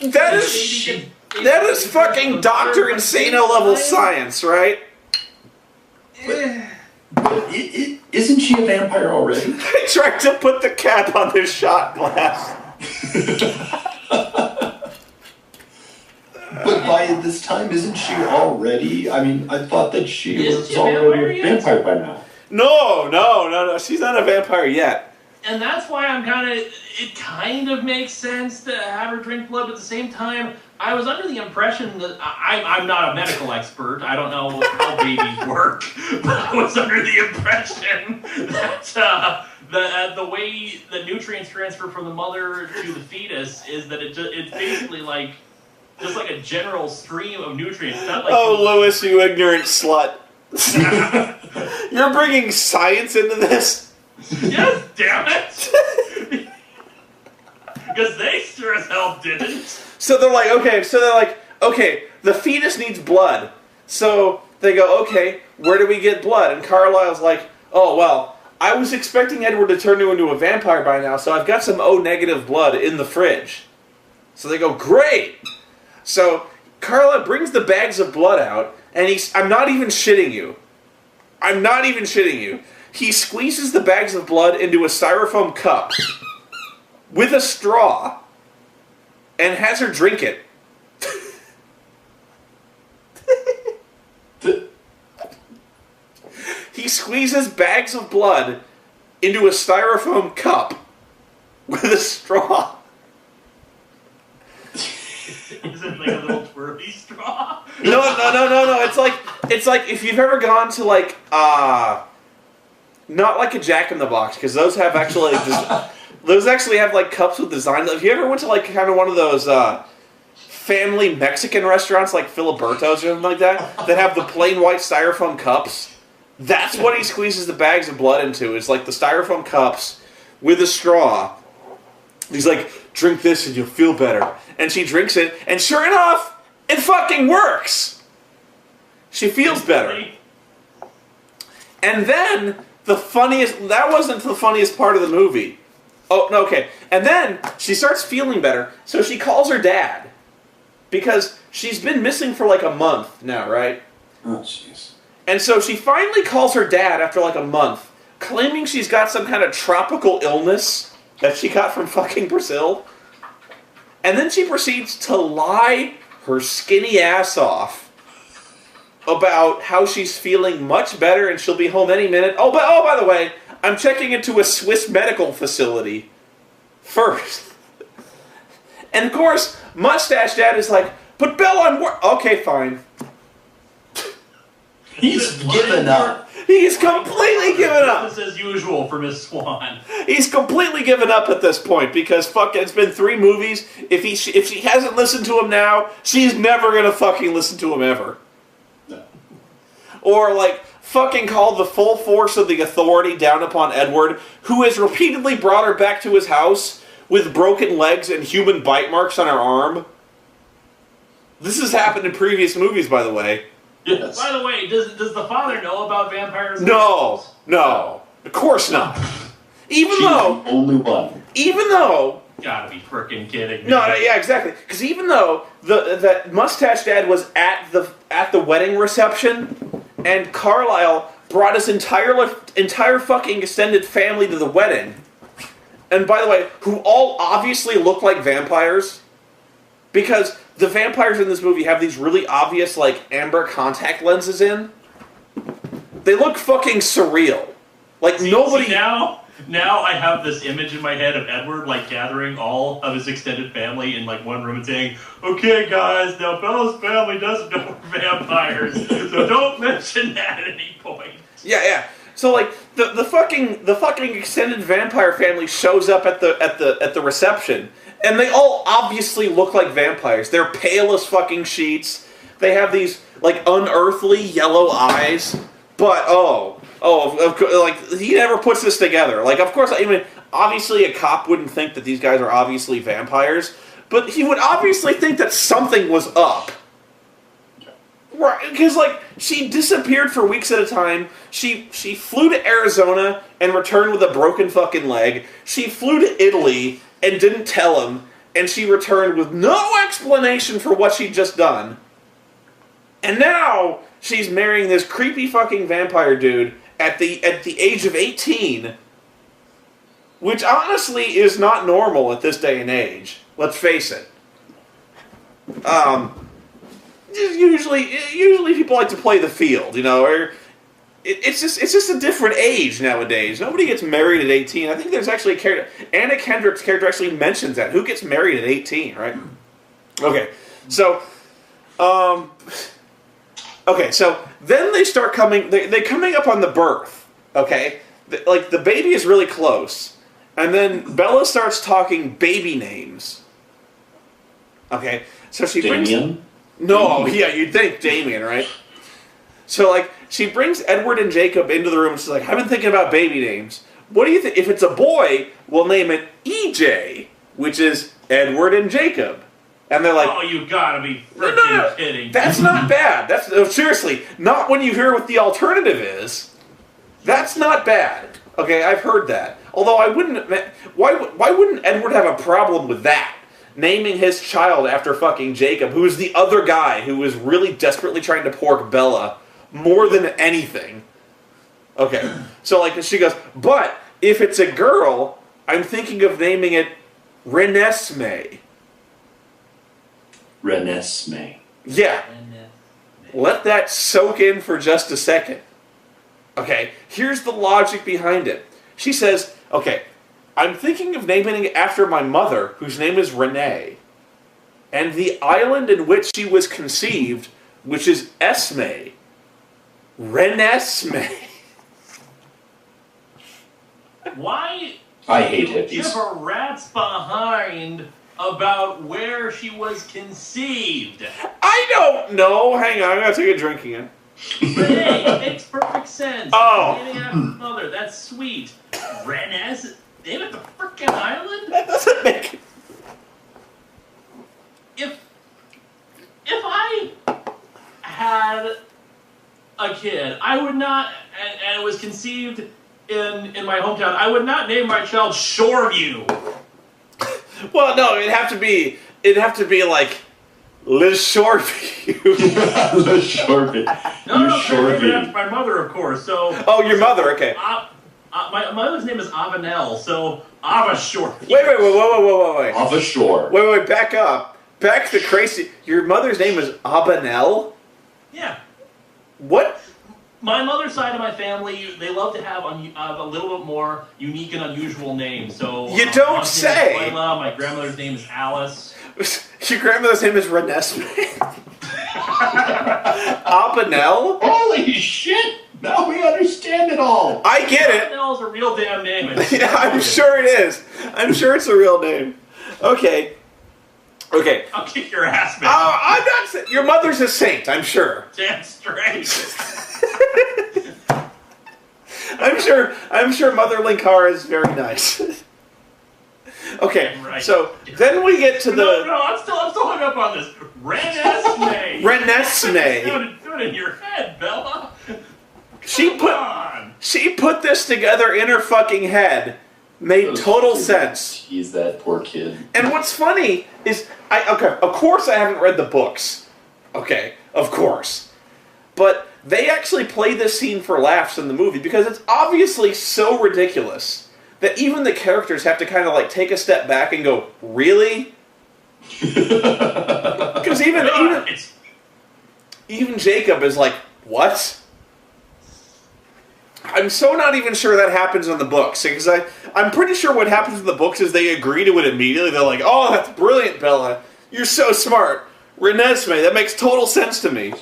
That is fucking Dr. Insano level science, right? Isn't she a vampire already? I tried to put the cap on this shot glass. But by this time, isn't she already? I mean, I thought that she was already a vampire by now. No. She's not a vampire yet. And that's why it kind of makes sense to have her drink blood, but at the same time, I was under the impression that, I'm not a medical expert, I don't know how babies work, but I was under the impression that the way the nutrients transfer from the mother to the fetus is that it's basically like, just like a general stream of nutrients. Not like Lewis, you ignorant slut. You're bringing science into this? Yes, damn it! Because they sure as hell didn't. So they're like, okay, the fetus needs blood. So they go, okay, where do we get blood? And Carlisle's like, oh, well, I was expecting Edward to turn you into a vampire by now, so I've got some O-negative blood in the fridge. So they go, great! So Carlisle brings the bags of blood out, and I'm not even shitting you. He squeezes the bags of blood into a styrofoam cup with a straw and has her drink it. He squeezes bags of blood into a styrofoam cup with a straw. Is it like a little twirly straw? No. It's like if you've ever gone to like not like a Jack in the Box, because those have actually those actually have like cups with design. If you ever went to like kind of one of those family Mexican restaurants like Filiberto's or something like that have the plain white styrofoam cups, that's what he squeezes the bags of blood into. It's like the styrofoam cups with a straw. He's like, drink this and you'll feel better. And she drinks it, and sure enough, it fucking works. She feels better. And then that wasn't the funniest part of the movie. Oh, no, okay. And then she starts feeling better, so she calls her dad. Because she's been missing for like a month now, right? Oh, jeez. And so she finally calls her dad after like a month, claiming she's got some kind of tropical illness that she got from fucking Brazil. And then she proceeds to lie her skinny ass off about how she's feeling much better and she'll be home any minute. Oh, by the way, I'm checking into a Swiss medical facility first. And of course, Mustache Dad is like, but Bella, okay, fine. He's given up. He's completely given up. Business as usual for Miss Swan. He's completely given up at this point because fuck, it's been 3 movies. If she hasn't listened to him now, she's never gonna fucking listen to him ever. No. Or like fucking called the full force of the authority down upon Edward, who has repeatedly brought her back to his house with broken legs and human bite marks on her arm. This has happened in previous movies, by the way. Yes. By the way, does the father know about vampires? No, of course not. Even though, the only one. Even though, gotta be frickin' kidding me. no, yeah, exactly. Because even though the Mustache Dad was at the wedding reception, and Carlisle brought his entire fucking extended family to the wedding, and by the way, who all obviously look like vampires, because the vampires in this movie have these really obvious, like, amber contact lenses in. They look fucking surreal. Like, nobody... See, now I have this image in my head of Edward, like, gathering all of his extended family in, like, one room and saying, okay, guys, now Bella's family doesn't know we're vampires, so don't mention that at any point. Yeah. So, like, the fucking extended vampire family shows up at the reception, and they all obviously look like vampires. They're pale as fucking sheets. They have these, like, unearthly yellow eyes. But, like, he never puts this together. Like, of course, I mean, obviously a cop wouldn't think that these guys are obviously vampires, but he would obviously think that something was up. Right, because, like, she disappeared for weeks at a time. She flew to Arizona and returned with a broken fucking leg. She flew to Italy and didn't tell him, and she returned with no explanation for what she'd just done. And now she's marrying this creepy fucking vampire dude at the age of 18, which honestly is not normal at this day and age. Let's face it. Usually people like to play the field, you know, or it's just a different age nowadays. Nobody gets married at 18. I think there's actually a character, Anna Kendrick's character actually mentions that. Who gets married at 18, right? Okay, so then they start coming, they're coming up on the birth, okay? Like, the baby is really close, and then Bella starts talking baby names. Okay, so she Damien? No, yeah, you'd think Damien, right? So, like, she brings Edward and Jacob into the room, and she's like, I've been thinking about baby names. What do you think? If it's a boy, we'll name it EJ, which is Edward and Jacob. And they're like, oh, you gotta be freaking kidding. That's not bad. seriously, not when you hear what the alternative is. That's not bad. Okay, I've heard that. Although I wouldn't, why wouldn't Edward have a problem with that? Naming his child after fucking Jacob, who is the other guy who is really desperately trying to pork Bella more than anything. Okay, so like she goes, but if it's a girl, I'm thinking of naming it Renesmee. Renesmee. Yeah. Let that soak in for just a second. Okay, here's the logic behind it. She says, okay, I'm thinking of naming it after my mother, whose name is Renee, and the island in which she was conceived, which is Esme. Renesmee. Why? I hate give hippies. a rat's behind about where she was conceived. I don't know. Hang on, I gotta take a drink again. Hey, it makes perfect sense. Oh. Naming after mother, that's sweet. Rennes? Name it the frickin' island? That doesn't make it. If I had a kid, I would not, and it was conceived in my hometown, I would not name my child Shoreview. Well, no, it'd have to be like Liz Shoreview. The Shoreview. No, Shoreview. after my mother, of course. So. Oh, your mother. Okay. My mother's name is Avanel, so Ava Shoreview. Wait. Off a shore. Wait, back up. Back to crazy. Your mother's name is Abanel? Yeah. What? My mother's side of my family, they love to have a little bit more unique and unusual names. So You don't mom's say! name is Twyla, my grandmother's name is Alice. Your grandmother's name is Renesmee? Apanel? Holy shit! Now we understand it all. I get it. Apanel is a real damn name. Yeah, I'm sure it is. I'm sure it's a real name. Okay. I'll kick your ass, man. I'm not. Your mother's a saint. I'm sure. Damn straight. I'm sure Mother Linkara is very nice. Okay, Right. so then we get to the No, I'm still hung up on this. Renesmee. Renesmee. Do it in your head, Bella. She Come on. put this together in her fucking head. Made total sense. He's that poor kid. And what's funny is of course I haven't read the books. Okay, of course. But they actually play this scene for laughs in the movie because it's obviously so ridiculous that even the characters have to kind of like take a step back and go, really? Because even Jacob is like, what? I'm so not even sure that happens in the books, because I'm pretty sure what happens in the books is they agree to it immediately. They're like, oh, that's brilliant, Bella. You're so smart. Renesmee, that makes total sense to me.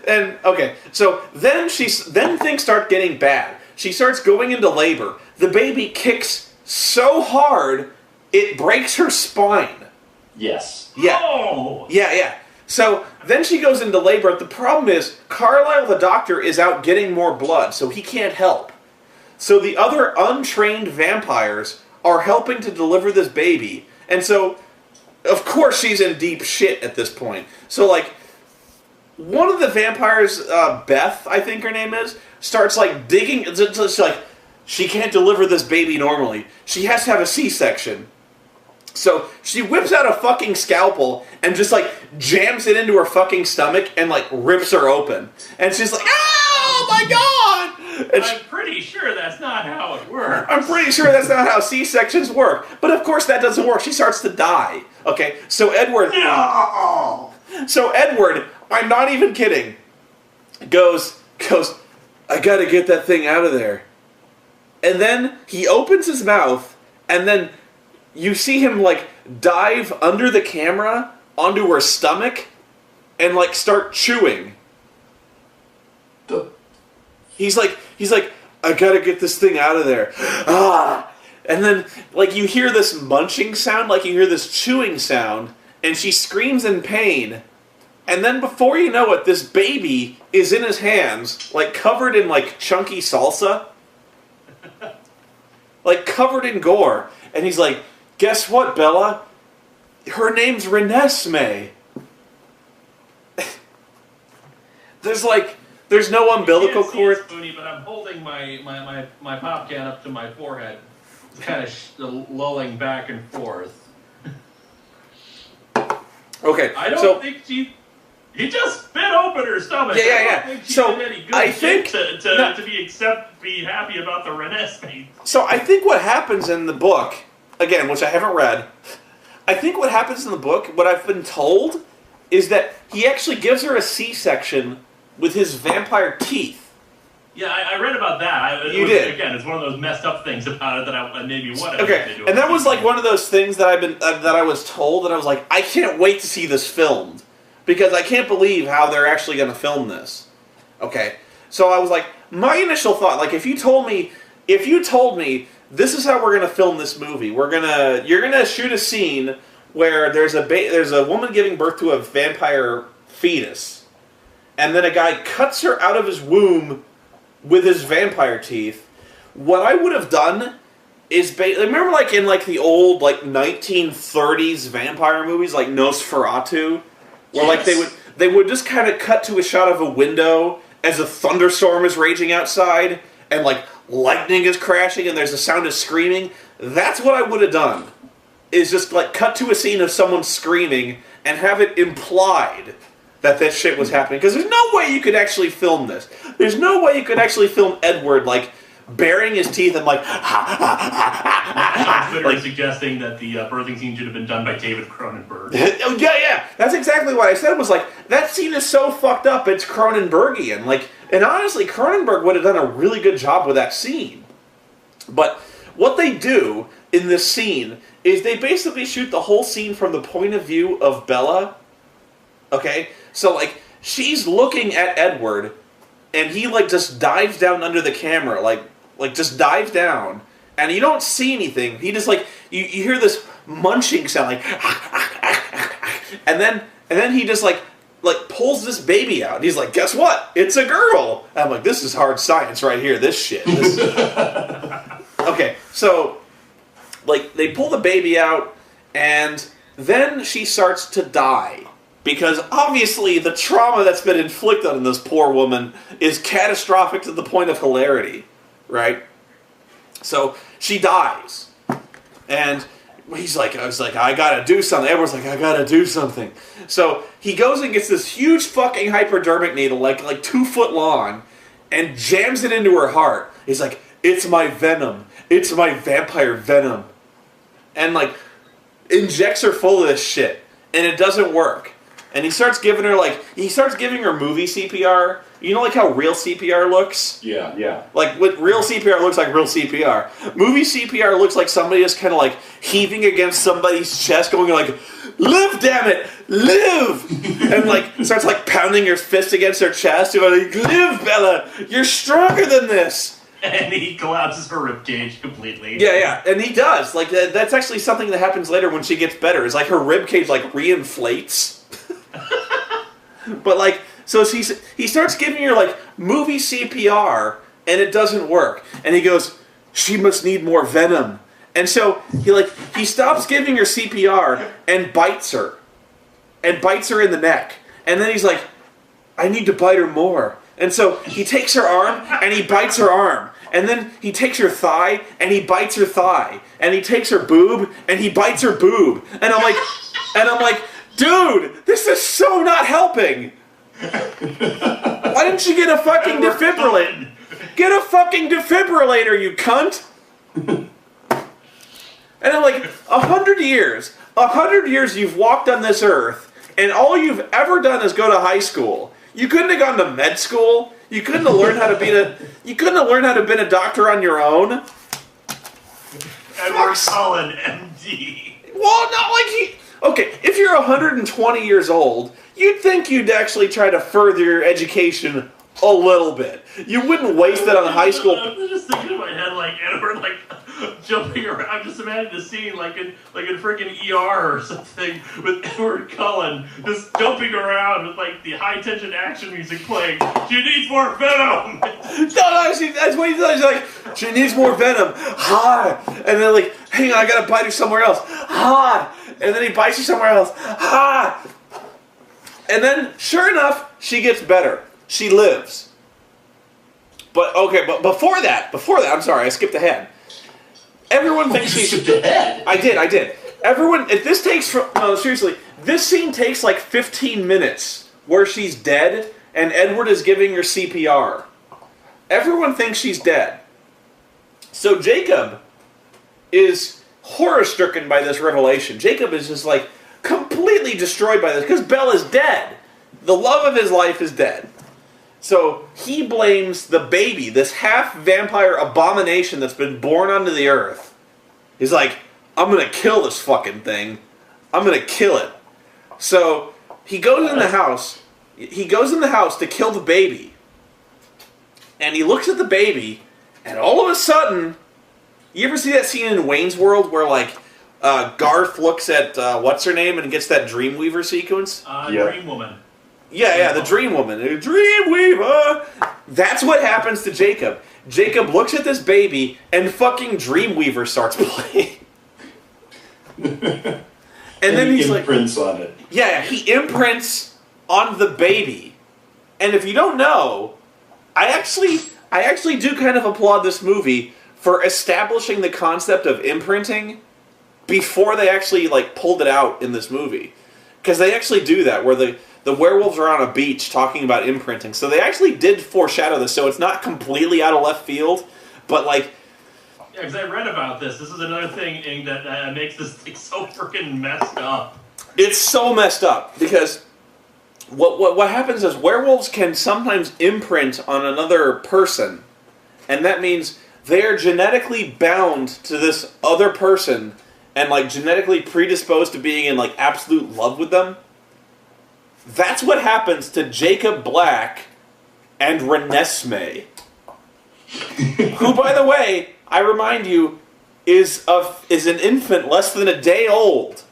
And, okay, so then things start getting bad. She starts going into labor. The baby kicks so hard, it breaks her spine. Yes. Yeah. Oh! Yeah. So then she goes into labor. The problem is, Carlisle the doctor is out getting more blood, so he can't help. So the other untrained vampires are helping to deliver this baby. And so, of course, she's in deep shit at this point. So, like, one of the vampires, Beth, I think her name is, starts, like, digging. It's like, she can't deliver this baby normally. She has to have a C-section. So she whips out a fucking scalpel and just, like, jams it into her fucking stomach and, like, rips her open. And she's like, oh my god! And I'm pretty sure that's not how it works. I'm pretty sure that's not how C-sections work. But of course that doesn't work. She starts to die. Okay, so Edward... No! So Edward, I'm not even kidding, goes, I gotta get that thing out of there. And then he opens his mouth, and then you see him, like, dive under the camera onto her stomach and, like, start chewing. He's like, I gotta get this thing out of there. Ah! And then, like, you hear this munching sound, like you hear this chewing sound, and she screams in pain. And then before you know it, this baby is in his hands, like, covered in, like, chunky salsa. Like, covered in gore. And he's like, guess what, Bella? Her name's Renesmee. There's no umbilical cord. Spoonie, but I'm holding my pop can up to my forehead, kind of lulling back and forth. Okay, I don't think she just spit open her stomach. Yeah. I don't think she So, did any good I shit think- to be happy about the Renesmee. So I think what happens in the book, again, which I haven't read, I think what happens in the book, what I've been told, is that he actually gives her a C-section with his vampire teeth. Yeah, I read about that. You did. Again, it's one of those messed up things about it that I maybe wanted. Okay, and that was like one of those things that that I was told, and I was like, I can't wait to see this filmed, because I can't believe how they're actually going to film this. Okay, so I was like, my initial thought, like, if you told me this is how we're going to film this movie, you're gonna shoot a scene where there's a woman giving birth to a vampire fetus, and then a guy cuts her out of his womb with his vampire teeth. What I would have done is remember, like, in, like, the old, like, 1930s vampire movies, like Nosferatu, where, like, they would just kind of cut to a shot of a window as a thunderstorm is raging outside, and, like, lightning is crashing, and there's a sound of screaming. That's what I would have done, is just, like, cut to a scene of someone screaming and have it implied that this shit was happening. Because there's no way you could actually film this. There's no way you could actually film Edward, like, baring his teeth and like, Twitter is suggesting that the birthing scene should have been done by David Cronenberg. Oh, yeah. That's exactly what I said. Was like, that scene is so fucked up. It's Cronenbergian. Like, and honestly, Cronenberg would have done a really good job with that scene. But what they do in this scene is they basically shoot the whole scene from the point of view of Bella. Okay, so like she's looking at Edward, and he like just dives down under the camera, like just dives down, and you don't see anything. He just like you hear this munching sound, like, and then he just like pulls this baby out. And he's like, guess what? It's a girl. And I'm like, this is hard science right here. This shit. Okay, so like they pull the baby out, and then she starts to die. Because obviously the trauma that's been inflicted on this poor woman is catastrophic to the point of hilarity, right? So she dies, and he's like, I gotta do something. Everyone's like, I gotta do something. So he goes and gets this huge fucking hypodermic needle, like 2 foot long, and jams it into her heart. He's like, it's my venom. It's my vampire venom. And like, injects her full of this shit, and it doesn't work. And he starts giving her movie CPR. You know, like how real CPR looks? Yeah. Like, what real CPR looks like real CPR. Movie CPR looks like somebody just kind of like heaving against somebody's chest, going like, live, damn it, live! And like, starts like pounding her fist against her chest, going like, live, Bella, you're stronger than this! And he collapses her ribcage completely. Yeah, and he does. Like, that's actually something that happens later when she gets better. Is like her ribcage like reinflates. But like, so he starts giving her like movie CPR, and it doesn't work. And he goes, she must need more venom. And so he stops giving her CPR and bites her in the neck. And then he's like, I need to bite her more. And so he takes her arm and he bites her arm. And then he takes her thigh and he bites her thigh. And he takes her boob and he bites her boob. And I'm like, dude, this is so not helping. Why didn't you get a fucking defibrillator? Get a fucking defibrillator, you cunt. And I'm like, 100 years you've walked on this earth, and all you've ever done is go to high school. You couldn't have gone to med school. You couldn't have learned how to be a doctor on your own. Edward Cullen, MD. Well, not like he... Okay, if you're 120 years old, you'd think you'd actually try to further your education a little bit. You wouldn't waste it on high school... I'm just thinking in my head, like, Edward, like, jumping around. I'm just imagining the scene, like in freaking ER or something, with Edward Cullen just jumping around with, like, the high-tension action music playing. She needs more venom! No, that's what he does. He's like, she needs more venom. Ha! And then, like, hang on, I gotta bite her somewhere else. Ha! And then he bites her somewhere else. Ha! And then, sure enough, she gets better. She lives. But before that, I'm sorry, I skipped ahead. Everyone thinks she's... skipped ahead? I did. Everyone... seriously, this scene takes like 15 minutes where she's dead and Edward is giving her CPR. Everyone thinks she's dead. So Jacob is horror-stricken by this revelation. Jacob is just like completely destroyed by this because Bella's dead. The love of his life is dead. So he blames the baby, this half-vampire abomination that's been born onto the earth. He's like, I'm going to kill this fucking thing. I'm going to kill it. So he goes in the house. He goes in the house to kill the baby. And he looks at the baby, and all of a sudden, you ever see that scene in Wayne's World where, like, Garth looks at, what's her name, and gets that Dreamweaver sequence? Dream Woman. Yeah, the Dream Woman. The Dreamweaver! That's what happens to Jacob. Jacob looks at this baby, and fucking Dreamweaver starts playing. And then he's like... imprints on it. Yeah, he imprints on the baby. And if you don't know, I actually do kind of applaud this movie for establishing the concept of imprinting before they actually, like, pulled it out in this movie. Because they actually do that, where the werewolves are on a beach talking about imprinting. So they actually did foreshadow this, so it's not completely out of left field. but like, Yeah, because I read about this. This is another thing that makes this thing so freaking messed up. it's so messed up because what happens is werewolves can sometimes imprint on another person, and that means they are genetically bound to this other person and like genetically predisposed to being in like absolute love with them. That's what happens to Jacob Black and Renesmee, who, by the way, I remind you, is an infant less than a day old.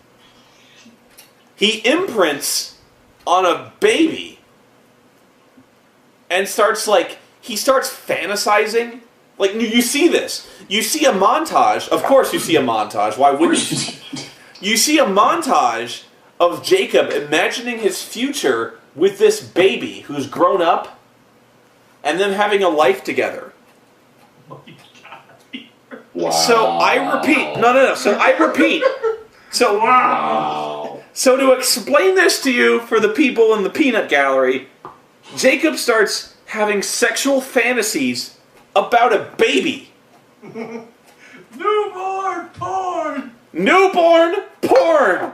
He imprints on a baby and starts fantasizing. Like, you see this. You see a montage. Of course you see a montage. Why wouldn't you? You see a montage of Jacob imagining his future with this baby who's grown up and them having a life together. Wow. So I repeat. No. So I repeat. So, Wow. So to explain this to you for the people in the peanut gallery, Jacob starts having sexual fantasies about a baby. Newborn porn! Newborn porn!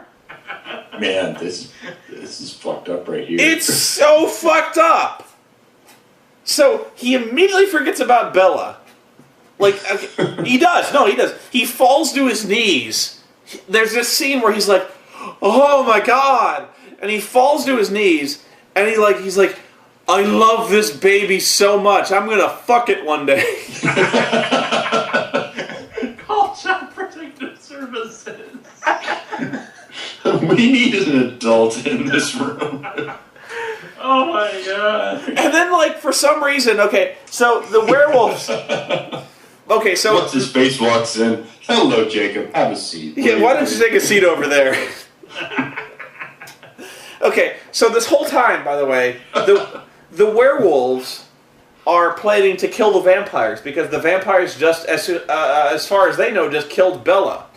Man, this is fucked up right here. It's so fucked up! So, he immediately forgets about Bella. Like, okay, he does. No, he does. He falls to his knees. There's this scene where he's like, oh my god! And he falls to his knees, and he's like, I love this baby so much, I'm gonna fuck it one day. Call Child Protective Services. We need an adult in this room. Oh my god. And then, like, for some reason, okay, so the werewolves... Okay, so... Once his face walks in, hello, Jacob, have a seat. Yeah, why don't you take a seat over there? Okay, so this whole time, by the way, the werewolves are planning to kill the vampires because the vampires just, as far as they know, just killed Bella.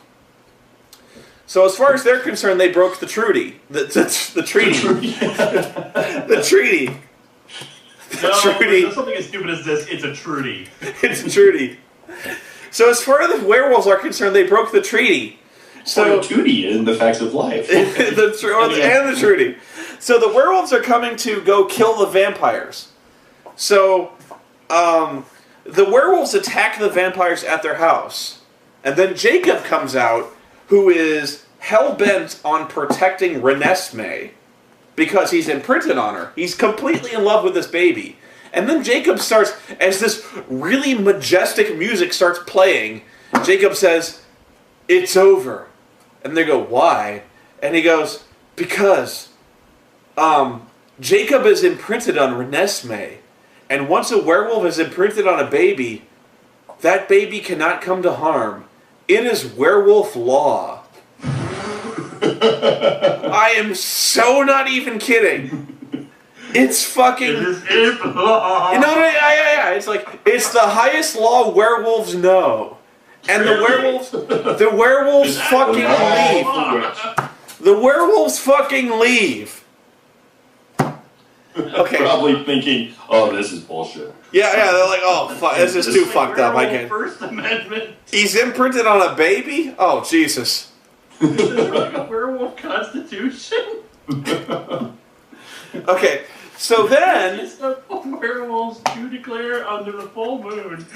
So as far as they're concerned, they broke the treaty. The treaty. The treaty. No, Trudy. there's something as stupid as this. It's a Trudy. It's a treaty. So as far as the werewolves are concerned, they broke the treaty. So Tootie in the facts of life. and the treaty. So the werewolves are coming to go kill the vampires. So the werewolves attack the vampires at their house. And then Jacob comes out, who is hell-bent on protecting Renesmee because he's imprinted on her. He's completely in love with this baby. And then Jacob starts, as this really majestic music starts playing, Jacob says, "It's over." And they go, "Why?" And he goes, "Because Jacob is imprinted on Renesmee. And once a werewolf is imprinted on a baby, that baby cannot come to harm. It is werewolf law." I am so not even kidding. It's fucking... Yeah. It's like, it's the highest law werewolves know. And the werewolves fucking leave. The werewolves fucking leave. Okay. Probably thinking, oh, this is bullshit. Yeah, they're like, oh, fuck, this is too fucked up, I can't. First Amendment. He's imprinted on a baby? Oh, Jesus. Is there like a werewolf constitution? Okay, so then... It's a werewolves to declare under the full moon.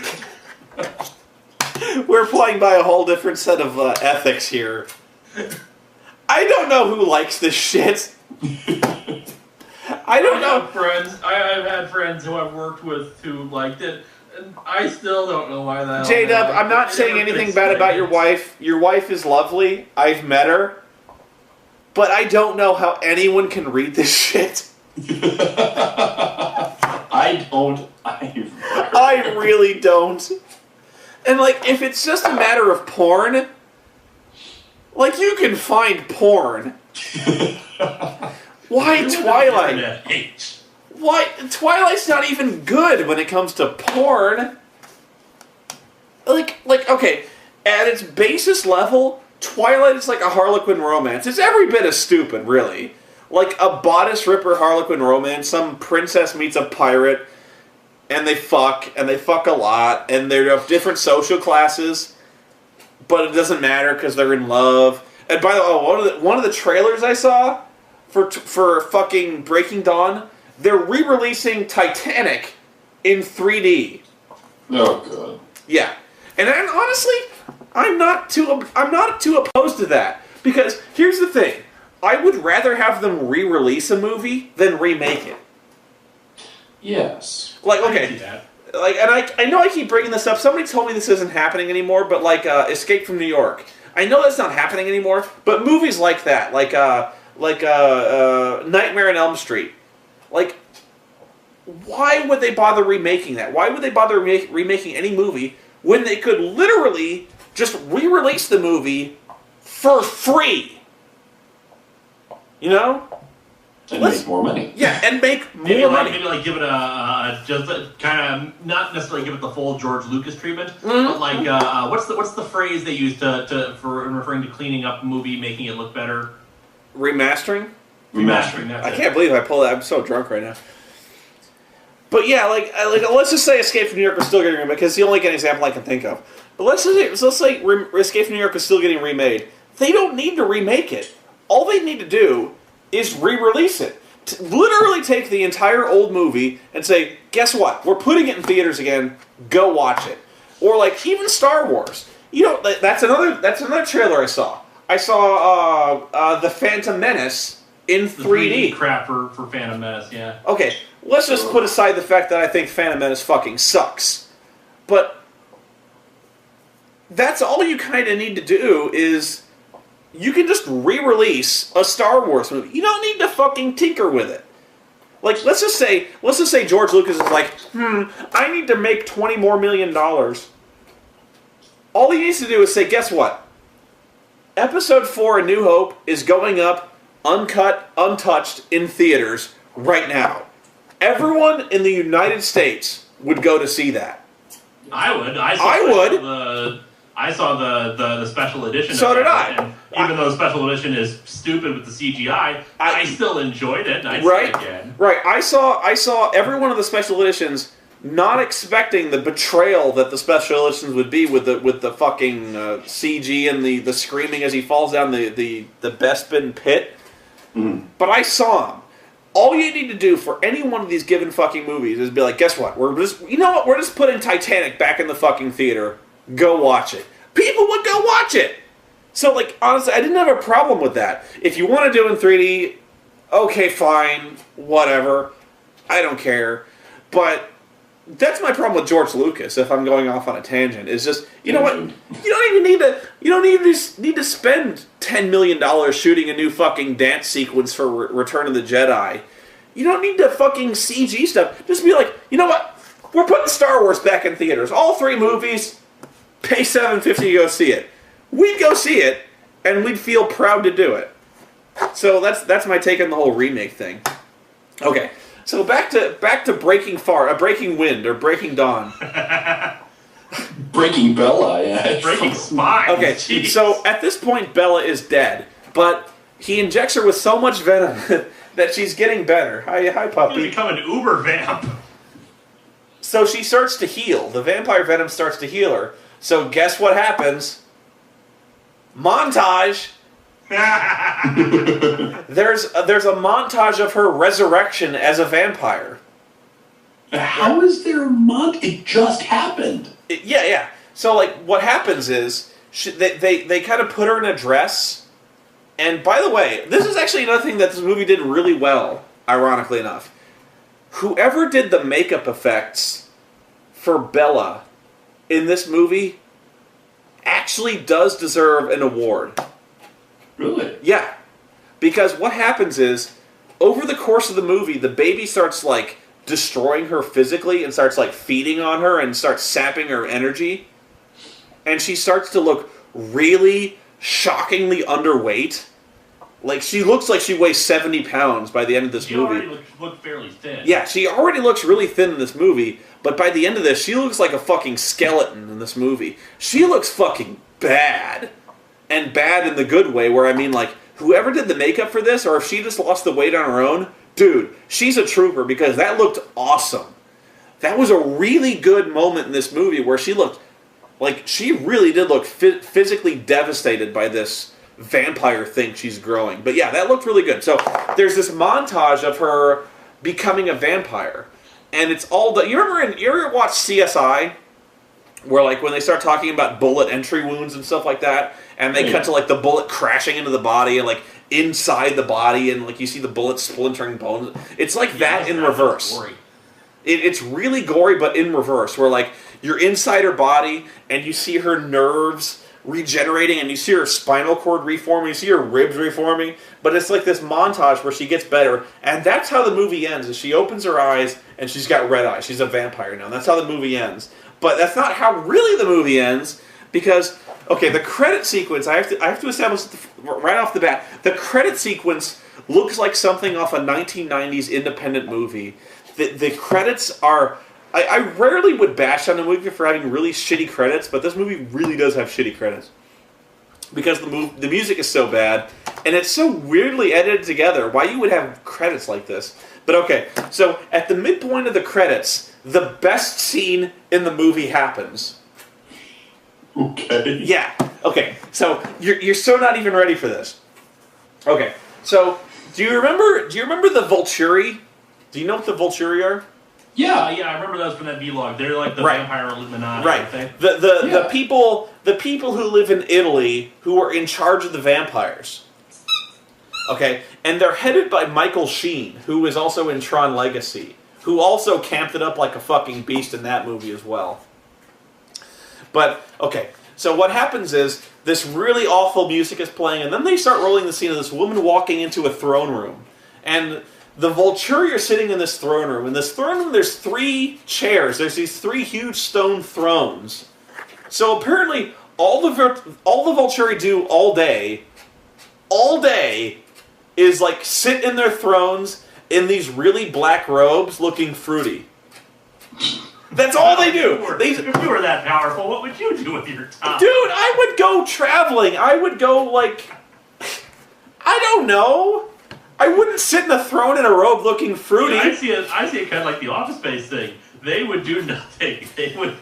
We're playing by a whole different set of ethics here. I don't know who likes this shit. I don't know. I've had friends who I've worked with who liked it, and I still don't know why that. J-Dub, I'm not saying anything bad about your wife. Your wife is lovely. I've met her. But I don't know how anyone can read this shit. I don't either. I really don't. And, like, if it's just a matter of porn, like, you can find porn. Why Twilight? Why? Twilight's not even good when it comes to porn. Like, okay, at its basis level, Twilight is like a Harlequin romance. It's every bit as stupid, really. Like a bodice ripper Harlequin romance, some princess meets a pirate, and they fuck a lot, and they're of different social classes, but it doesn't matter because they're in love. And by the way, one of the trailers I saw for fucking Breaking Dawn, they're re-releasing Titanic in 3D. Oh god. Yeah, and honestly, I'm not too opposed to that, because here's the thing: I would rather have them re-release a movie than remake it. Yes. Like, I can okay, see that. like, and I know I keep bringing this up. Somebody told me this isn't happening anymore, but like Escape from New York, I know that's not happening anymore. But movies like that, like Nightmare on Elm Street, like, why would they bother remaking that? Why would they bother remaking any movie when they could literally just re-release the movie for free? You know? And make more money. Yeah, and make Maybe more like, money. maybe like give it just kind of not necessarily give it the full George Lucas treatment, Mm-hmm. but like what's the phrase they use for referring to cleaning up a movie, making it look better? Remastering? Remastering. That's I it. can't believe I pulled that. I'm so drunk right now. But yeah, like let's just say Escape from New York was still getting remade, because it's the only example I can think of. But let's say Escape from New York is still getting remade. They don't need to remake it. All they need to do is re-release it. Literally take the entire old movie and say, guess what? We're putting it in theaters again. Go watch it. Or like even Star Wars. You know, that's another trailer I saw. I saw The Phantom Menace in The 3D. crap for Phantom Menace, yeah. Okay, let's just put aside the fact that I think Phantom Menace fucking sucks. But that's all you kind of need to do is you can just re-release a Star Wars movie. You don't need to fucking tinker with it. Like, let's just say George Lucas is like, I need to make $20 more million. All he needs to do is say, guess what? Episode 4 of New Hope is going up, uncut, untouched, in theaters right now. Everyone in the United States would go to see that. I would. I saw the special edition. So of did it, I. And even though the special edition is stupid with the CGI, I still enjoyed it, and I'd see it again. Right. I saw every one of the special editions, not expecting the betrayal that the special editions would be with the fucking CG and the screaming as he falls down the Bespin pit. Mm. But I saw him. All you need to do for any one of these given fucking movies is be like, guess what? We're just putting Titanic back in the fucking theater. Go watch it. People would go watch it. So, like, honestly, I didn't have a problem with that. If you want to do it in 3D, okay, fine, whatever. I don't care. But that's my problem with George Lucas. If I'm going off on a tangent, is just, you know what? You don't even need to spend $10 million shooting a new fucking dance sequence for Return of the Jedi. You don't need to fucking CG stuff. Just be like, you know what? We're putting Star Wars back in theaters. All 3 movies. Pay $7.50 to go see it. We'd go see it, and we'd feel proud to do it. So that's my take on the whole remake thing. Okay, so back to Breaking Wind or Breaking Dawn. Breaking Bella, yeah. Breaking Spine. Okay, Jeez. so at this point Bella is dead, but he injects her with so much venom that she's getting better. Hi, puppy. You become an uber vamp. So she starts to heal. The vampire venom starts to heal her. So guess what happens? Montage. There's a montage of her resurrection as a vampire. How is there a month? It just happened. Yeah. So like, what happens is they kind of put her in a dress. And by the way, this is actually another thing that this movie did really well. Ironically enough, whoever did the makeup effects for Bella in this movie actually does deserve an award. Really? Yeah. Because what happens is, over the course of the movie, the baby starts, like, destroying her physically and starts, like, feeding on her and starts sapping her energy. And she starts to look really shockingly underweight. Like, she looks like she weighs 70 pounds by the end of this movie. She already looked fairly thin. Yeah, she already looks really thin in this movie, but by the end of this, she looks like a fucking skeleton in this movie. She looks fucking bad. And bad in the good way, where I mean, like, whoever did the makeup for this, or if she just lost the weight on her own, dude, she's a trooper, because that looked awesome. that was a really good moment in this movie where she looked like she really did look physically devastated by this vampire thing she's growing. But yeah, that looked really good. So there's this montage of her becoming a vampire, and it's all the. You ever watch CSI? Where, like, when they start talking about bullet entry wounds and stuff like that, and they cut to, like, the bullet crashing into the body and, like, inside the body, and, like, you see the bullet splintering bones. It's like that in reverse. It's really gory, but in reverse, where, like, you're inside her body, and you see her nerves regenerating, and you see her spinal cord reforming, you see her ribs reforming, but it's like this montage where she gets better, and that's how the movie ends, is she opens her eyes, and she's got red eyes. She's a vampire now, and that's how the movie ends. But that's not how really the movie ends, because, okay, the credit sequence, I have to establish right off the bat, the credit sequence looks like something off a 1990s independent movie. The credits are... I rarely would bash on a movie for having really shitty credits, but this movie really does have shitty credits. Because the music is so bad, and it's so weirdly edited together. Why you would have credits like this? But okay, so at the midpoint of the credits, the best scene in the movie happens. Okay. Yeah. Okay. So you're so not even ready for this. Okay. So do you remember the Vulturi? Do you know what the Vulturi are? Yeah, I remember those from that vlog. They're like the vampire Illuminati, right? Aren't they? The people who live in Italy who are in charge of the vampires. Okay, and they're headed by Michael Sheen, who is also in Tron Legacy, who also camped it up like a fucking beast in that movie as well. But, okay, so what happens is, this really awful music is playing, and then they start rolling the scene of this woman walking into a throne room. And the Vulturi are sitting in this throne room. In this throne room, there's 3 chairs. There's these 3 huge stone thrones. So apparently, all the Vulturi do all day, is like sit in their thrones in these really black robes looking fruity. That's all they do. If you were that powerful, what would you do with your time? Dude, I would go traveling. I would go, like... I don't know. I wouldn't sit in a throne in a robe looking fruity. I see it kind of like the Office Space thing. They would do nothing. They would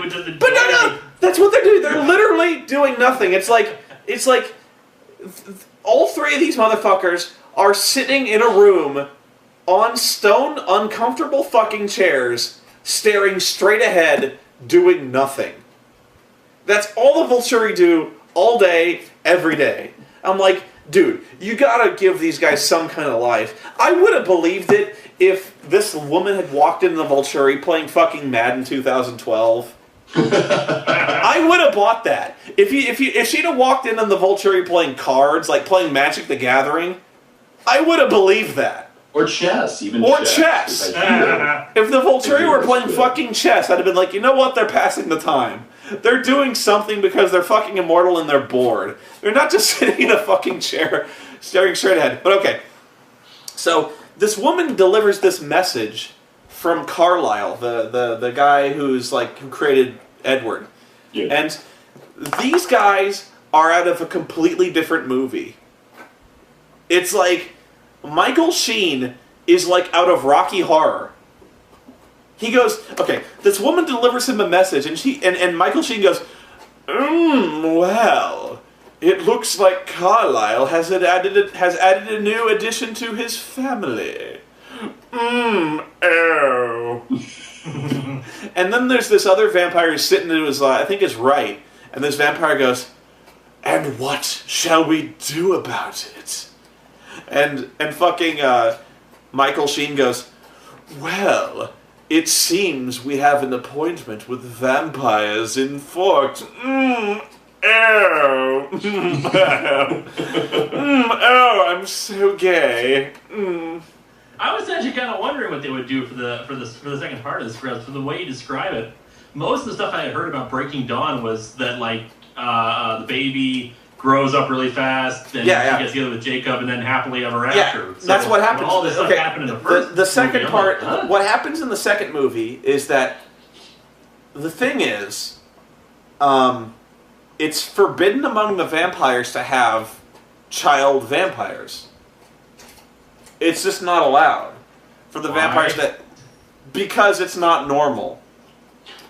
just enjoy. But no, that's what they're doing. They're literally doing nothing. It's like all 3 of these motherfuckers are sitting in a room on stone, uncomfortable fucking chairs, staring straight ahead, doing nothing. That's all the Vulturi do all day, every day. I'm like, dude, you gotta give these guys some kind of life. I would have believed it if this woman had walked into the Vulturi playing fucking Madden 2012. I would have bought that. If she'd have walked in on the Vulturi playing cards, like playing Magic the Gathering, I would have believed that. Or chess, even Or chess. If the Vulturi were playing fucking chess, I'd have been like, you know what, they're passing the time. They're doing something because they're fucking immortal and they're bored. They're not just sitting in a fucking chair, staring straight ahead. But okay. So, this woman delivers this message from Carlisle, the guy who created Edward. Yeah. And these guys are out of a completely different movie. It's like Michael Sheen is like out of Rocky Horror. He goes, okay, this woman delivers him a message, and Michael Sheen goes, well, it looks like Carlisle has added a new addition to his family. Oh. And then there's this other vampire who's sitting to his, I think his right, and this vampire goes, and what shall we do about it? And fucking Michael Sheen goes, well, it seems we have an appointment with vampires in Forks. Oh, I'm so gay. I was actually kind of wondering what they would do for the second part of this, for the way you describe it. Most of the stuff I had heard about Breaking Dawn was that the baby grows up really fast, then she gets together with Jacob, and then happily ever after. So that's what happens. All this stuff happened in the first. The second movie. part. Like, what happens in the second movie is that the thing is, it's forbidden among the vampires to have child vampires. It's just not allowed for the vampires that. because it's not normal.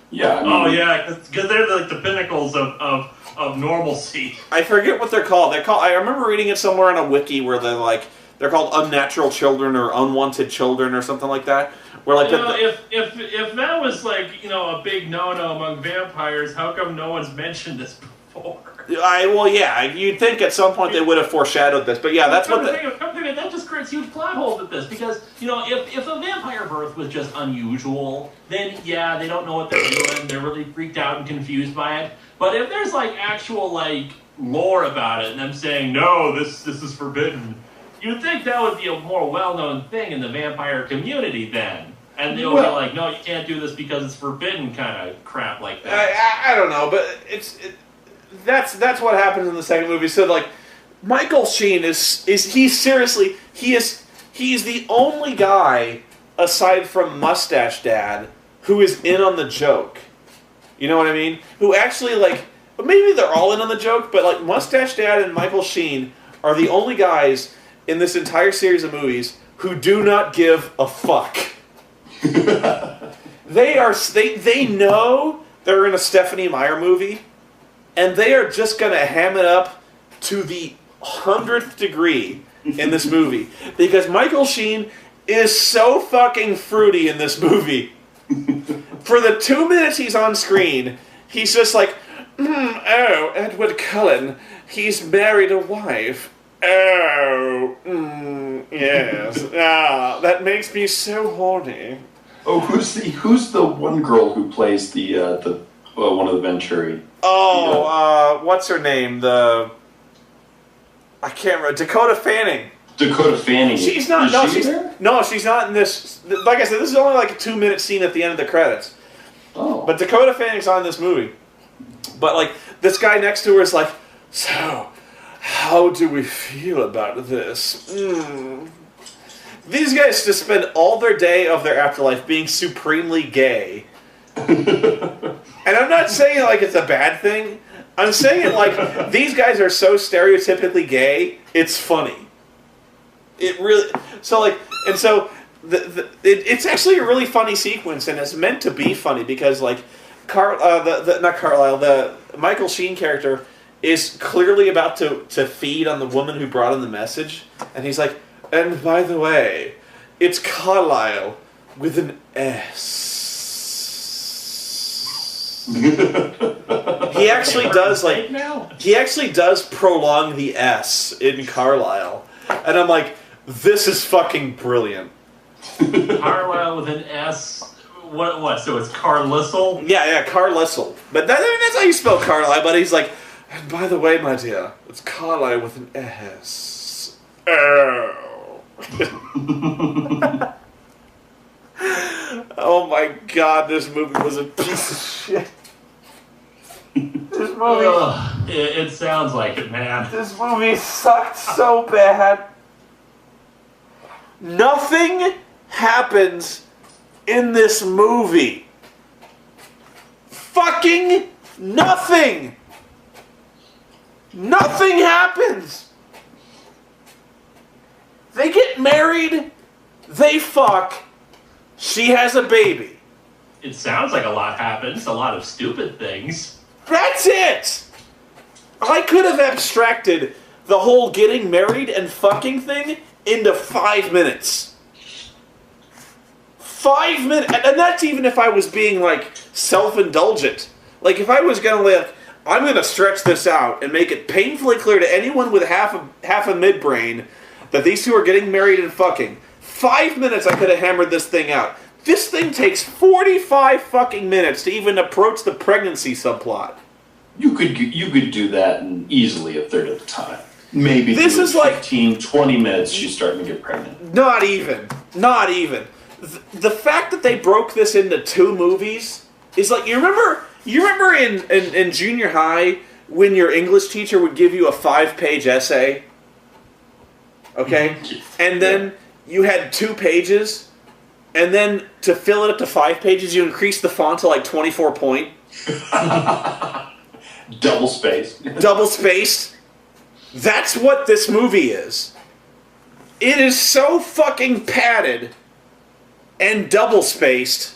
Yeah. I mean, Oh yeah, because they're like the pinnacles of normalcy. I forget what they're called. I remember reading it somewhere on a wiki where they're called unnatural children or unwanted children or something like that. Where like if that was like a big no-no among vampires, how come no one's mentioned this before? You'd think at some point they would have foreshadowed this, but yeah, that's what that just creates huge plot holes with this, because if a vampire birth was just unusual, then yeah, they don't know what they're doing, they're really freaked out and confused by it. But if there's like actual like lore about it, and them saying no, this is forbidden, you'd think that would be a more well-known thing in the vampire community then. And they'll be like, no, you can't do this because it's forbidden, kind of crap like that. I don't know, but that's what happens in the second movie. So like, Michael Sheen he's the only guy aside from Mustache Dad who is in on the joke. You know what I mean? Who actually but maybe they're all in on the joke, but like Mustache Dad and Michael Sheen are the only guys in this entire series of movies who do not give a fuck. They know they're in a Stephenie Meyer movie, and they are just gonna ham it up to the 100th degree in this movie, because Michael Sheen is so fucking fruity in this movie. For the 2 minutes he's on screen, he's just like, oh, Edward Cullen, he's married a wife. Oh, yes. That makes me so horny. Oh, who's the one girl who plays the one of the Venturi? Oh, what's her name? I can't remember. Dakota Fanning. Dakota Fanning. She's not. She's not in this. Like I said, this is only like a 2-minute scene at the end of the credits. Oh. But Dakota Fanning's on this movie. But like this guy next to her is like, so how do we feel about this? These guys just spend all their day of their afterlife being supremely gay. And I'm not saying like it's a bad thing. I'm saying it like these guys are so stereotypically gay, it's funny. It really it's actually a really funny sequence, and it's meant to be funny because like the Michael Sheen character is clearly about to feed on the woman who brought him the message, and he's like, and by the way, it's Carlisle with an S. He actually does prolong the S in Carlisle, and I'm like, this is fucking brilliant. Carlisle with an S. What? So it's Carlisle? Yeah, Carlisle. But that's how you spell Carlisle. But he's like, and by the way, my dear, it's Carlisle with an S. Oh. Oh my god, this movie was a piece of shit. This movie... It sounds like it, man. This movie sucked so bad. Nothing happens in this movie. Fucking nothing. Nothing happens. They get married, they fuck, she has a baby. It sounds like a lot happens, a lot of stupid things. That's it! I could have abstracted the whole getting married and fucking thing into 5 minutes. 5 minutes, and that's even if I was being, like, self-indulgent. Like, if I was gonna, like, I'm gonna stretch this out and make it painfully clear to anyone with half a midbrain that these two are getting married and fucking. 5 minutes I could have hammered this thing out. This thing takes 45 fucking minutes to even approach the pregnancy subplot. You could do that in easily a third of the time. Maybe this is 15, 20 minutes she's starting to get pregnant. Not even. The fact that they broke this into 2 movies is like, you remember in junior high when your English teacher would give you a 5-page essay? Okay? And then you had 2 pages, and then to fill it up to 5 pages, you increase the font to like 24 point. Double spaced. Double spaced. That's what this movie is. It is so fucking padded and double-spaced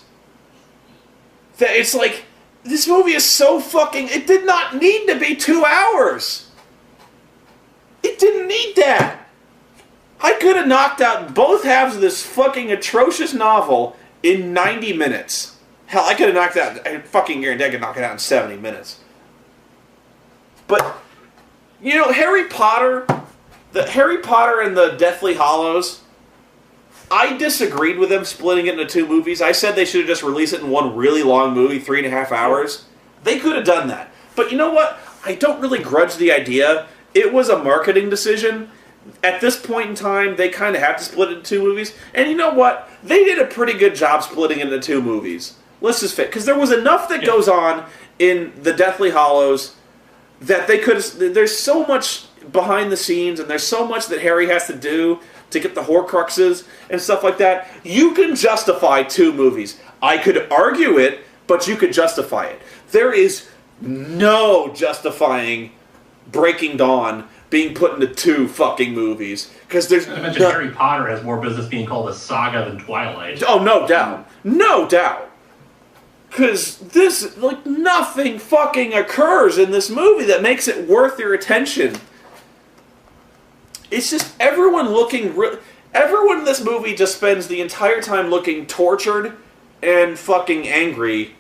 that it's like, this movie is so fucking... It did not need to be 2 hours. It didn't need that. I could have knocked out both halves of this fucking atrocious novel in 90 minutes. Hell, I could have knocked out... I fucking guarantee I could knock it out in 70 minutes. But, you know, Harry Potter and the Deathly Hallows, I disagreed with them splitting it into 2 movies. I said they should have just released it in one really long movie, 3.5 hours. They could have done that. But you know what? I don't really grudge the idea. It was a marketing decision. At this point in time, they kind of have to split it into 2 movies. And you know what? They did a pretty good job splitting it into 2 movies. Let's just fit. Because there was enough that goes on in the Deathly Hallows that they could have... There's so much behind the scenes, and there's so much that Harry has to do to get the Horcruxes and stuff like that. You can justify 2 movies. I could argue it, but you could justify it. There is no justifying Breaking Dawn being put into 2 fucking movies. Because there's... I mentioned Harry Potter has more business being called a saga than Twilight. Oh, no doubt. No doubt. Because this, like, nothing fucking occurs in this movie that makes it worth your attention. It's just everyone looking... Everyone in this movie just spends the entire time looking tortured and fucking angry.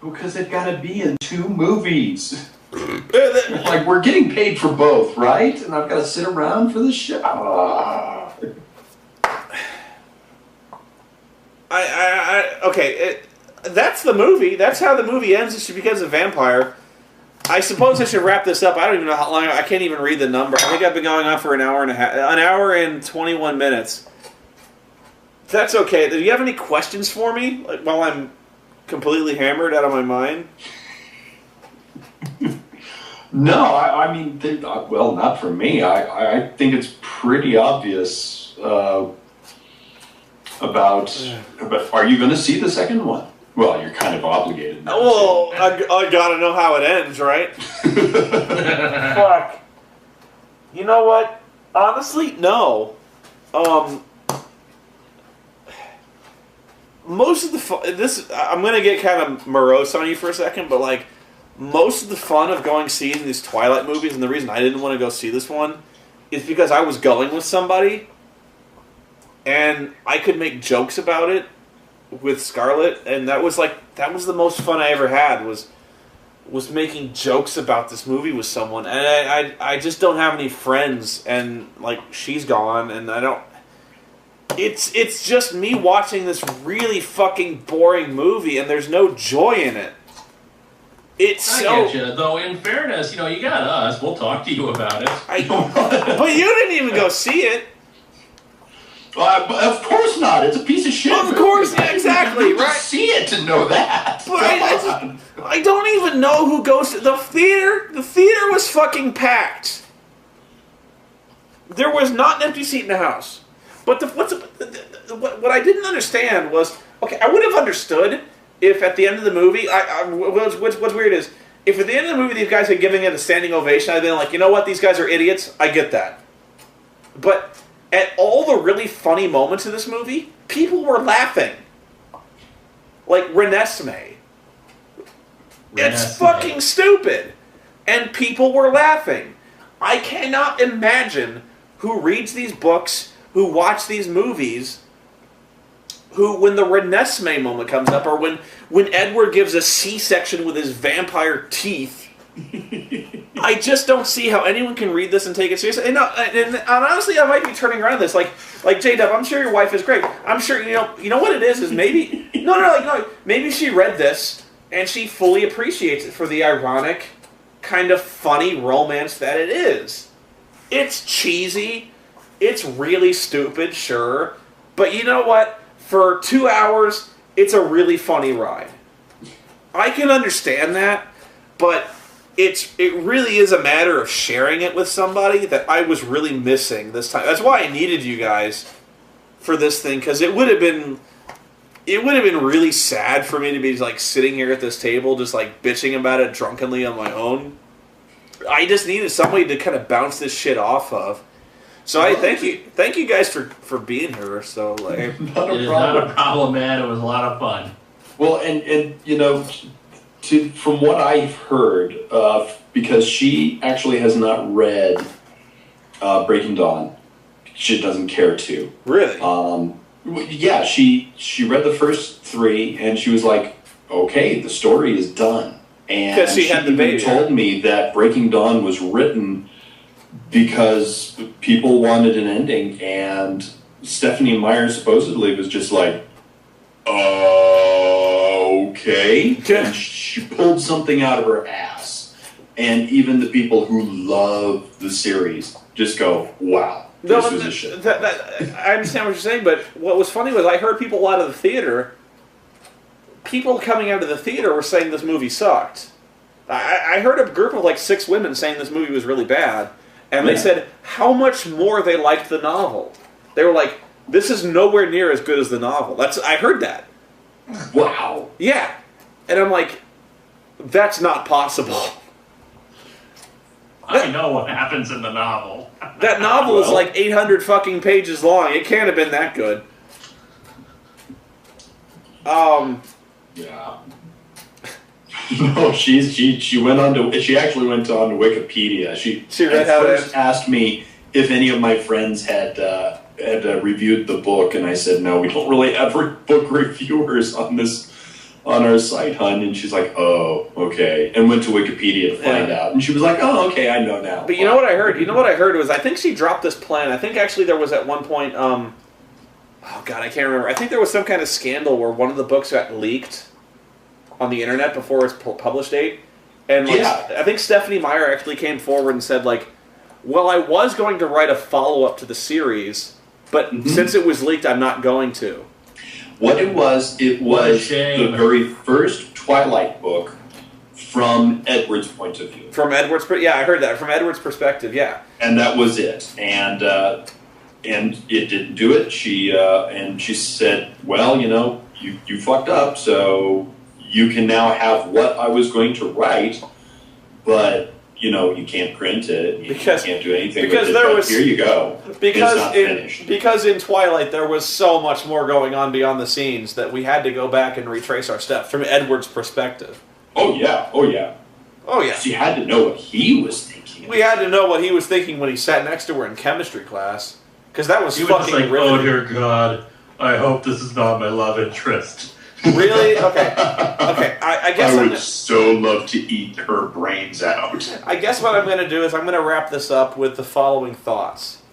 Because it gotta be in 2 movies. Like, we're getting paid for both, right? And I've got to sit around for this shit. Okay, that's the movie. That's how the movie ends. It's because of vampire. I suppose I should wrap this up. I don't even know how long. I can't even read the number. I think I've been going on for an hour and a half. An hour and 21 minutes. That's okay. Do you have any questions for me? Like, while I'm completely hammered out of my mind? No, I mean, well, not for me. I think it's pretty obvious about. Are you going to see the second one? Well, you're kind of obligated. Well, I gotta know how it ends, right? Fuck. You know what? Honestly, no. Most of the I'm gonna get kind of morose on you for a second, but like, most of the fun of going seeing these Twilight movies, and the reason I didn't want to go see this one, is because I was going with somebody, and I could make jokes about it with Scarlett, and that was the most fun I ever had, was making jokes about this movie with someone. And I just don't have any friends, and like, she's gone, and I don't... It's just me watching this really fucking boring movie, and there's no joy in it. I get you, though. In fairness, you got us. We'll talk to you about it. But you didn't even go see it. Of course not. It's a piece of shit. Of course, yeah, exactly. You right? See it to know that. But I don't even know who goes to the theater. The theater was fucking packed. There was not an empty seat in the house. But what I didn't understand was, okay, I would have understood if at the end of the movie, what's weird is, if at the end of the movie these guys are giving it a standing ovation, I'd been like, you know what, these guys are idiots. I get that. But at all the really funny moments of this movie, people were laughing. Like Renesmee. It's fucking stupid. And people were laughing. I cannot imagine who reads these books, who watch these movies, who, when the Renesmee moment comes up, or when Edward gives a C-section with his vampire teeth, I just don't see how anyone can read this and take it seriously. And honestly, I might be turning around this. Like J-Dub, I'm sure your wife is great. I'm sure, you know what it is maybe... No, maybe she read this, and she fully appreciates it for the ironic, kind of funny romance that it is. It's cheesy. It's really stupid, sure. But you know what? For 2 hours, it's a really funny ride. I can understand that, but it really is a matter of sharing it with somebody that I was really missing this time. That's why I needed you guys for this thing, because it would have been really sad for me to be like sitting here at this table just like bitching about it drunkenly on my own. I just needed somebody to kind of bounce this shit off of. So I thank you guys for being here. So like, It is not a problem, man. It was a lot of fun. Well, and you know, from what I've heard, because she actually has not read Breaking Dawn, she doesn't care to. Really? Yeah, she read the first 3 and she was like, okay, the story is done. And because she had the baby. Told me that Breaking Dawn was written because people wanted an ending, and Stephanie Meyer supposedly was just like, okay. And she pulled something out of her ass. And even the people who love the series just go, wow, this was a shit. I understand what you're saying, but what was funny was I heard people out of the theater, people coming out of the theater were saying this movie sucked. I heard a group of like 6 women saying this movie was really bad, and they said how much more they liked the novel. They were like, this is nowhere near as good as the novel. I heard that. Wow. Yeah. And I'm like, that's not possible. I know what happens in the novel. That novel is like 800 fucking pages long. It can't have been that good. Yeah. No, she actually went on to Wikipedia. She read how it is? asked me if any of my friends had reviewed the book, and I said no, we don't really have book reviewers on our site, hon. And she's like, oh, okay, and went to Wikipedia to find out, and she was like, oh, okay, I know now. But you know what I heard? You know what I heard was I think she dropped this plan. I think actually there was at one point, oh god, I can't remember. I think there was some kind of scandal where one of the books got leaked on the internet before its published date, and like, I think Stephanie Meyer actually came forward and said like, well, I was going to write a follow-up to the series, but since it was leaked, I'm not going to. What it was the very first Twilight book from Edward's point of view. From Edward's, I heard that from Edward's perspective, yeah. And that was it, and it didn't do it. She said, well, you know, you fucked up, so you can now have what I was going to write, but you know, you can't print it. You can't do anything with it. Here you go. Because in Twilight there was so much more going on beyond the scenes that we had to go back and retrace our steps from Edward's perspective. Oh yeah. So you had to know what he was thinking. We had to know what he was thinking when he sat next to her in chemistry class, because that was fucking like, riveting. oh dear God, I hope this is not my love interest. Really? Okay. I guess I would so love to eat her brains out. I guess what I'm going to do is I'm going to wrap this up with the following thoughts.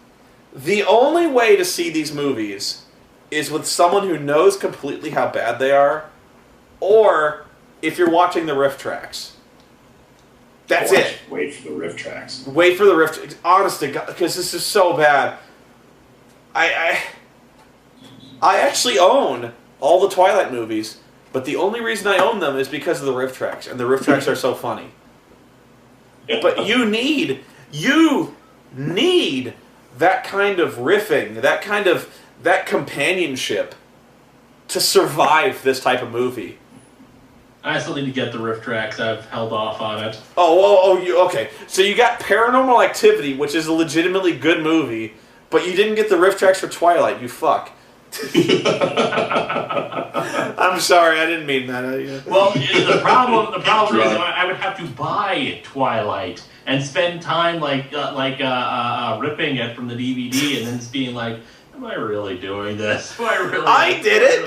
The only way to see these movies is with someone who knows completely how bad they are, or if you're watching the riff tracks. That's it. Wait for the riff tracks. Wait for the riff tracks. Honest to God, because this is so bad. I actually own all the Twilight movies, but the only reason I own them is because of the riff tracks, and the riff tracks are so funny. But you need that kind of riffing, that companionship to survive this type of movie. I still need to get the riff tracks. I've held off on it. Okay. So you got Paranormal Activity, which is a legitimately good movie, but you didn't get the riff tracks for Twilight, you fuck. I'm sorry, I didn't mean that. Well, the problem is I would have to buy Twilight and spend time ripping it from the DVD and then just being like, am I really doing this? I did it!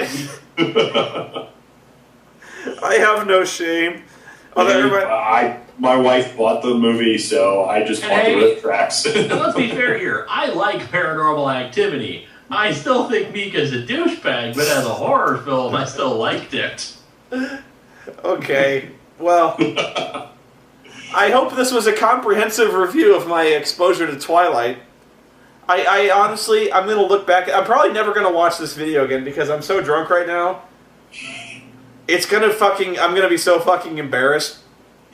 I have no shame. My wife bought the movie, so I just bought the riff tracks. Let's be fair here. I like Paranormal Activity. I still think Mika's a douchebag, but as a horror film, I still liked it. Okay, well, I hope this was a comprehensive review of my exposure to Twilight. I honestly, I'm going to look back. I'm probably never going to watch this video again because I'm so drunk right now. I'm going to be so fucking embarrassed.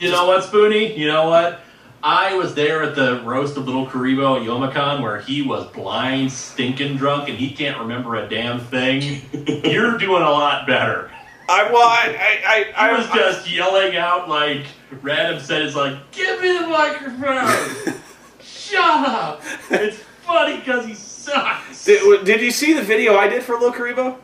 You know what, Spoonie? You know what? I was there at the roast of Little Karibo at Youmacon where he was blind, stinking drunk, and he can't remember a damn thing. You're doing a lot better. I was just yelling out like random sentences like, "Give me the microphone! Shut up! It's funny because he sucks. Did you see the video I did for Lil Karibo?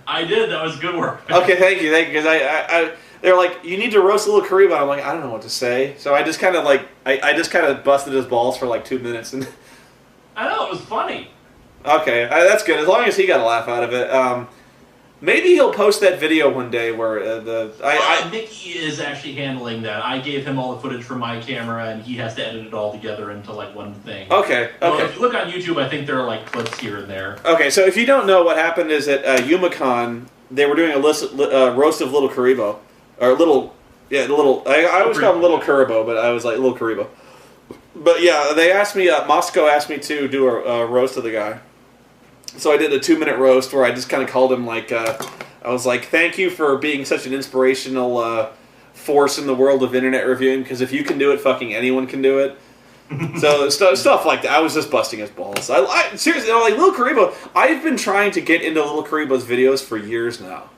I did. That was good work. Okay, thank you. Because they're like, you need to roast Lil Karibo. I'm like, I don't know what to say. So I just kind of like, I just kind of busted his balls for like 2 minutes. And I know, it was funny. okay, that's good. As long as he got a laugh out of it. Maybe he'll post that video one day where Mickey is actually handling that. I gave him all the footage from my camera, and he has to edit it all together into like one thing. Okay. Well, if you look on YouTube, I think there are like clips here and there. Okay, so if you don't know, what happened is at YumaCon, they were doing a roast of Little Karibo. Or Little... I always call him Little Karibo, but I was like Little Karibo. But yeah, they asked me... Moscow asked me to do a roast of the guy. So I did a 2-minute roast where I just kind of called him like... I was like, thank you for being such an inspirational force in the world of internet reviewing, because if you can do it, fucking anyone can do it. So stuff like that. I was just busting his balls. I seriously, like Lil Karibo, I've been trying to get into Lil Karibo's videos for years now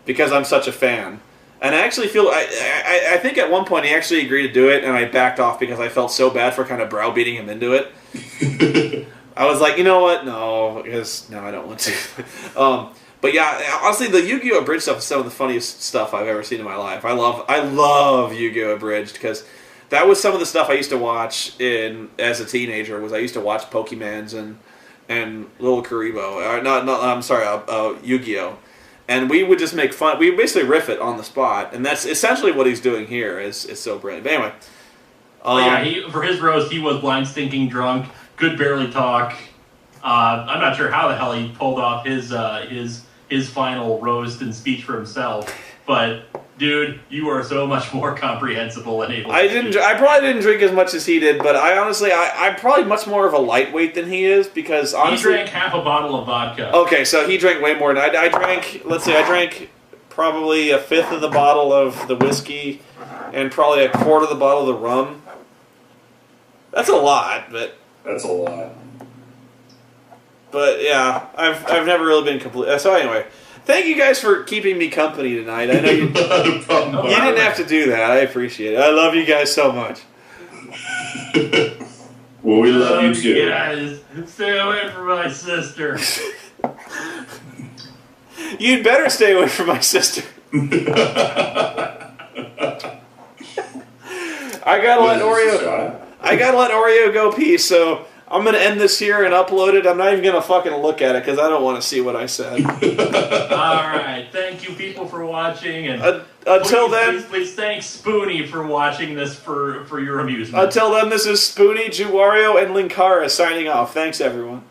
because I'm such a fan. And I actually feel, I think at one point he actually agreed to do it, and I backed off because I felt so bad for kind of browbeating him into it. I was like, you know what? No, because no, I don't want to. But yeah, honestly, the Yu-Gi-Oh! Abridged stuff is some of the funniest stuff I've ever seen in my life. I love Yu-Gi-Oh! Abridged because that was some of the stuff I used to watch as a teenager. I used to watch Pokemans and Little Karibo. Yu-Gi-Oh! And we would just make fun. We basically riff it on the spot, and that's essentially what he's doing here. Is so brilliant. But anyway, for his roast, he was blind, stinking drunk, could barely talk. I'm not sure how the hell he pulled off his final roast and speech for himself, but dude, you are so much more comprehensible and able. I probably didn't drink as much as he did, but I'm probably much more of a lightweight than he is because honestly, he drank half a bottle of vodka. Okay, so he drank way more than I drank. Let's see, I drank probably a fifth of the bottle of the whiskey and probably a quarter of the bottle of the rum. That's a lot, but that's a lot. But yeah, I've never really been complete. So anyway. Thank you guys for keeping me company tonight. I know you didn't have to do that. I appreciate it. I love you guys so much. Well, we love you too. Guys, stay away from my sister. You'd better stay away from my sister. I gotta let Oreo go pee, so I'm going to end this here and upload it. I'm not even going to fucking look at it because I don't want to see what I said. Alright, thank you people for watching. And until then... Please thank Spoonie for watching this for your amusement. Until then, this is Spoonie, Juwario, and Linkara signing off. Thanks, everyone.